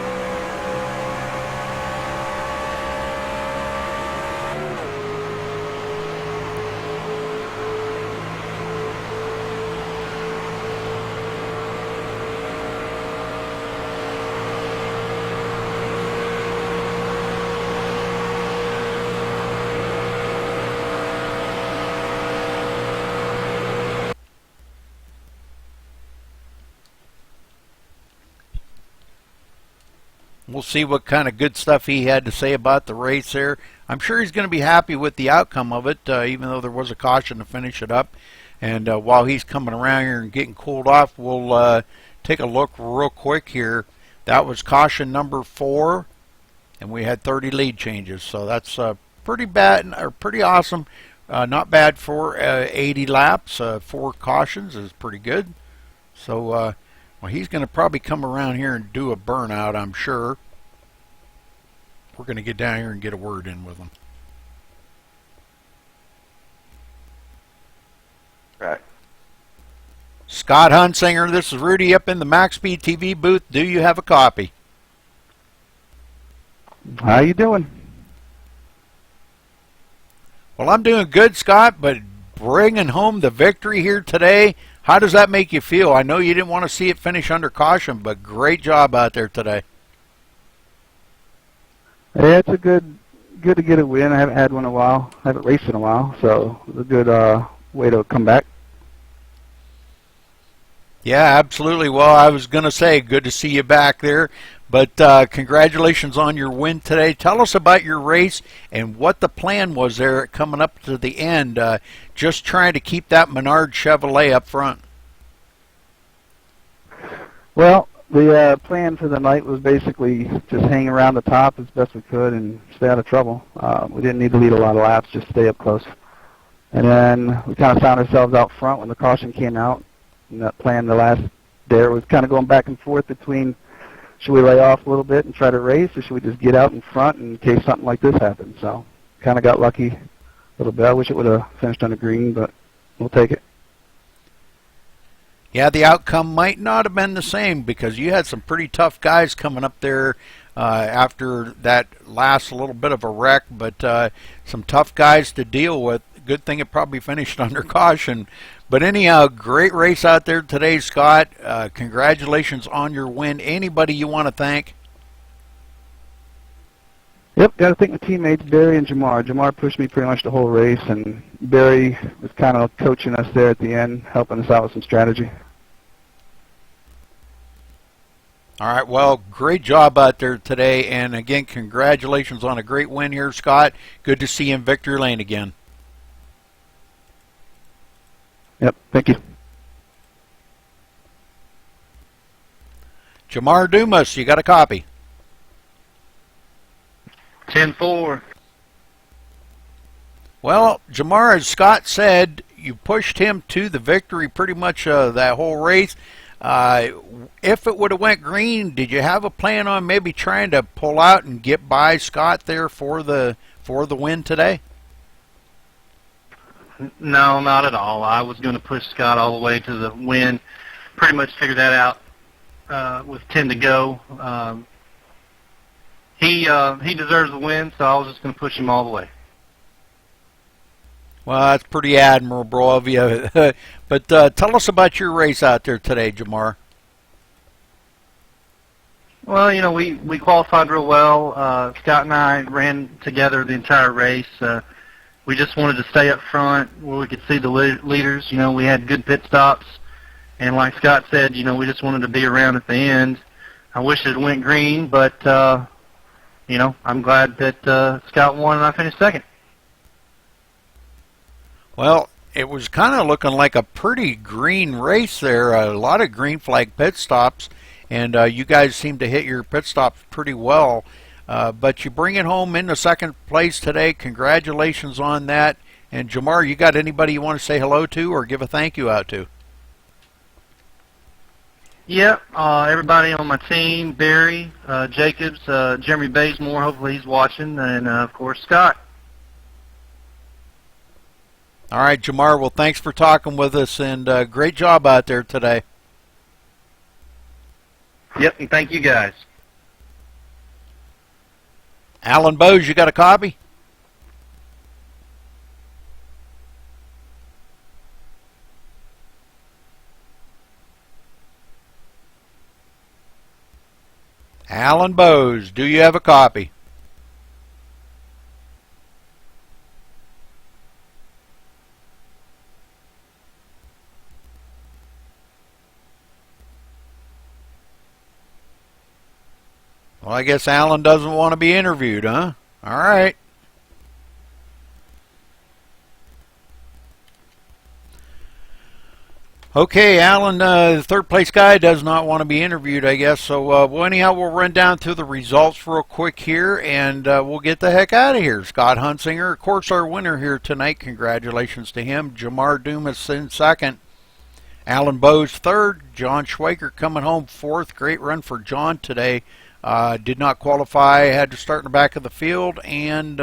We'll see what kind of good stuff he had to say about the race there. I'm sure he's going to be happy with the outcome of it, even though there was a caution to finish it up. And while he's coming around here and getting cooled off, we'll take a look real quick here. That was caution number 4, and we had 30 lead changes. So that's pretty bad, or pretty awesome. Not bad for 80 laps. 4 cautions is pretty good. So well, he's going to probably come around here and do a burnout, I'm sure. We're going to get down here and get a word in with him. Right. Scott Hunsinger, this is Rudy up in the MaxSpeedTV booth. Do you have a copy? How you doing? Well, I'm doing good, Scott, but bringing home the victory here today, how does that make you feel? I know you didn't want to see it finish under caution, but great job out there today. Yeah, it's a good to get a win. I haven't had one in a while. I haven't raced in a while, so it's a good way to come back. Yeah, absolutely. Well, I was going to say, good to see you back there. But congratulations on your win today. Tell us about your race and what the plan was there coming up to the end. Just trying to keep that Menard Chevrolet up front. Well, the plan for the night was basically just hang around the top as best we could and stay out of trouble. We didn't need to lead a lot of laps, just stay up close. And then we kind of found ourselves out front when the caution came out. And that plan the last dare was kind of going back and forth between, should we lay off a little bit and try to race, or should we just get out in front in case something like this happened? So kind of got lucky a little bit. I wish it would have finished on the green, but we'll take it. Yeah, the outcome might not have been the same because you had some pretty tough guys coming up there after that last little bit of a wreck, but some tough guys to deal with. Good thing it probably finished under caution. But anyhow, great race out there today, Scott. Congratulations on your win. Anybody you want to thank? Yep, got to thank my teammates, Barry and Jamar. Jamar pushed me pretty much the whole race, and Barry was kind of coaching us there at the end, helping us out with some strategy. All right, well, great job out there today. And again, congratulations on a great win here, Scott. Good to see you in victory lane again. Yep, thank you. Jamar Dumas, you got a copy. 10-4. Well, Jamar, as Scott said, you pushed him to the victory pretty much that whole race. If it would have went green, did you have a plan on maybe trying to pull out and get by Scott there for the win today? No, not at all. I was going to push Scott all the way to the win. Pretty much figured that out with 10 to go. He deserves the win, so I was just going to push him all the way. Well, that's pretty admirable of you. But tell us about your race out there today, Jamar. Well, you know, we qualified real well. Scott and I ran together the entire race. We just wanted to stay up front where we could see the leaders. You know, we had good pit stops. And like Scott said, you know, we just wanted to be around at the end. I wish it went green, but, you know, I'm glad that Scott won and I finished second. Well, it was kind of looking like a pretty green race there. A lot of green flag pit stops, and you guys seem to hit your pit stops pretty well. But you bring it home in the second place today. Congratulations on that. And Jamar, you got anybody you want to say hello to or give a thank you out to? Yeah, everybody on my team, Barry, Jacobs, Jeremy Bazemore, hopefully he's watching, and, of course, Scott. All right, Jamar, well, thanks for talking with us, and great job out there today. Yep, and thank you guys. Alan Bowes, you got a copy? Alan Bowes, do you have a copy? Well, I guess Alan doesn't want to be interviewed, huh? All right. Okay, Alan, the third place guy does not want to be interviewed, I guess. So, well, anyhow, we'll run down through the results real quick here, and we'll get the heck out of here. Scott Hunsinger, of course, our winner here tonight. Congratulations to him. Jamar Dumas in second. Alan Bowes third. John Schwaker coming home fourth. Great run for John today. Did not qualify, had to start in the back of the field, and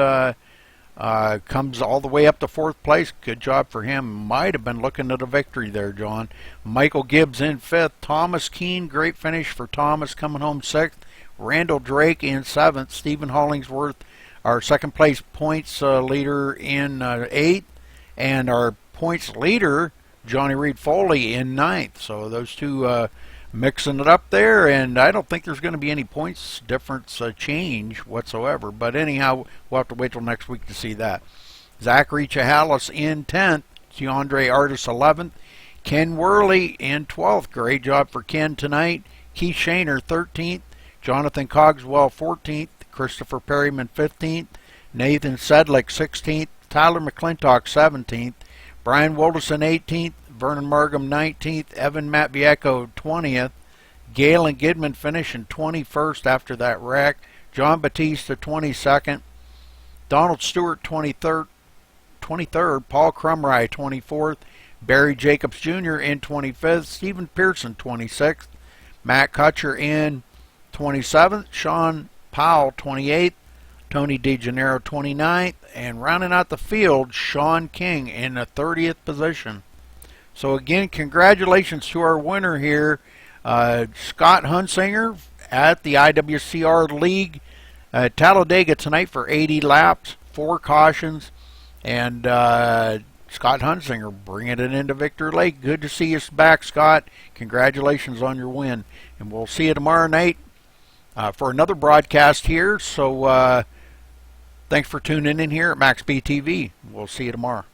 comes all the way up to fourth place. Good job for him. Might have been looking at a victory there, John. Michael Gibbs in fifth. Thomas Keene, great finish for Thomas, coming home sixth. Randall Drake in seventh. Stephen Hollingsworth, our second place points leader, in eighth. And our points leader, Johnny Reed Foley, in ninth. So those two mixing it up there, and I don't think there's going to be any points difference change whatsoever. But anyhow, we'll have to wait till next week to see that. Zachary Chahalis in 10th. Keandre Artis 11th. Ken Worley in 12th. Great job for Ken tonight. Keith Shaner 13th. Jonathan Cogswell 14th. Christopher Perryman 15th. Nathan Sedlick 16th. Tyler McClintock 17th. Brian Wilderson 18th. Vernon Margam 19th. Evan Matvieko 20th. Galen Gidman finishing 21st after that wreck. John Batista 22nd. Donald Stewart 23rd. Paul Crumry 24th. Barry Jacobs Jr. in 25th. Stephen Pearson 26th. Matt Kutcher in 27th. Sean Powell 28th. Tony DeGennaro 29th. And rounding out the field, Sean King in the 30th position. So again, congratulations to our winner here, Scott Hunsinger at the IWCR League Talladega tonight for 80 laps, 4 cautions, and Scott Hunsinger bringing it into Victory Lake. Good to see you back, Scott. Congratulations on your win. And we'll see you tomorrow night for another broadcast here. So thanks for tuning in here at MaxSpeedTV. We'll see you tomorrow.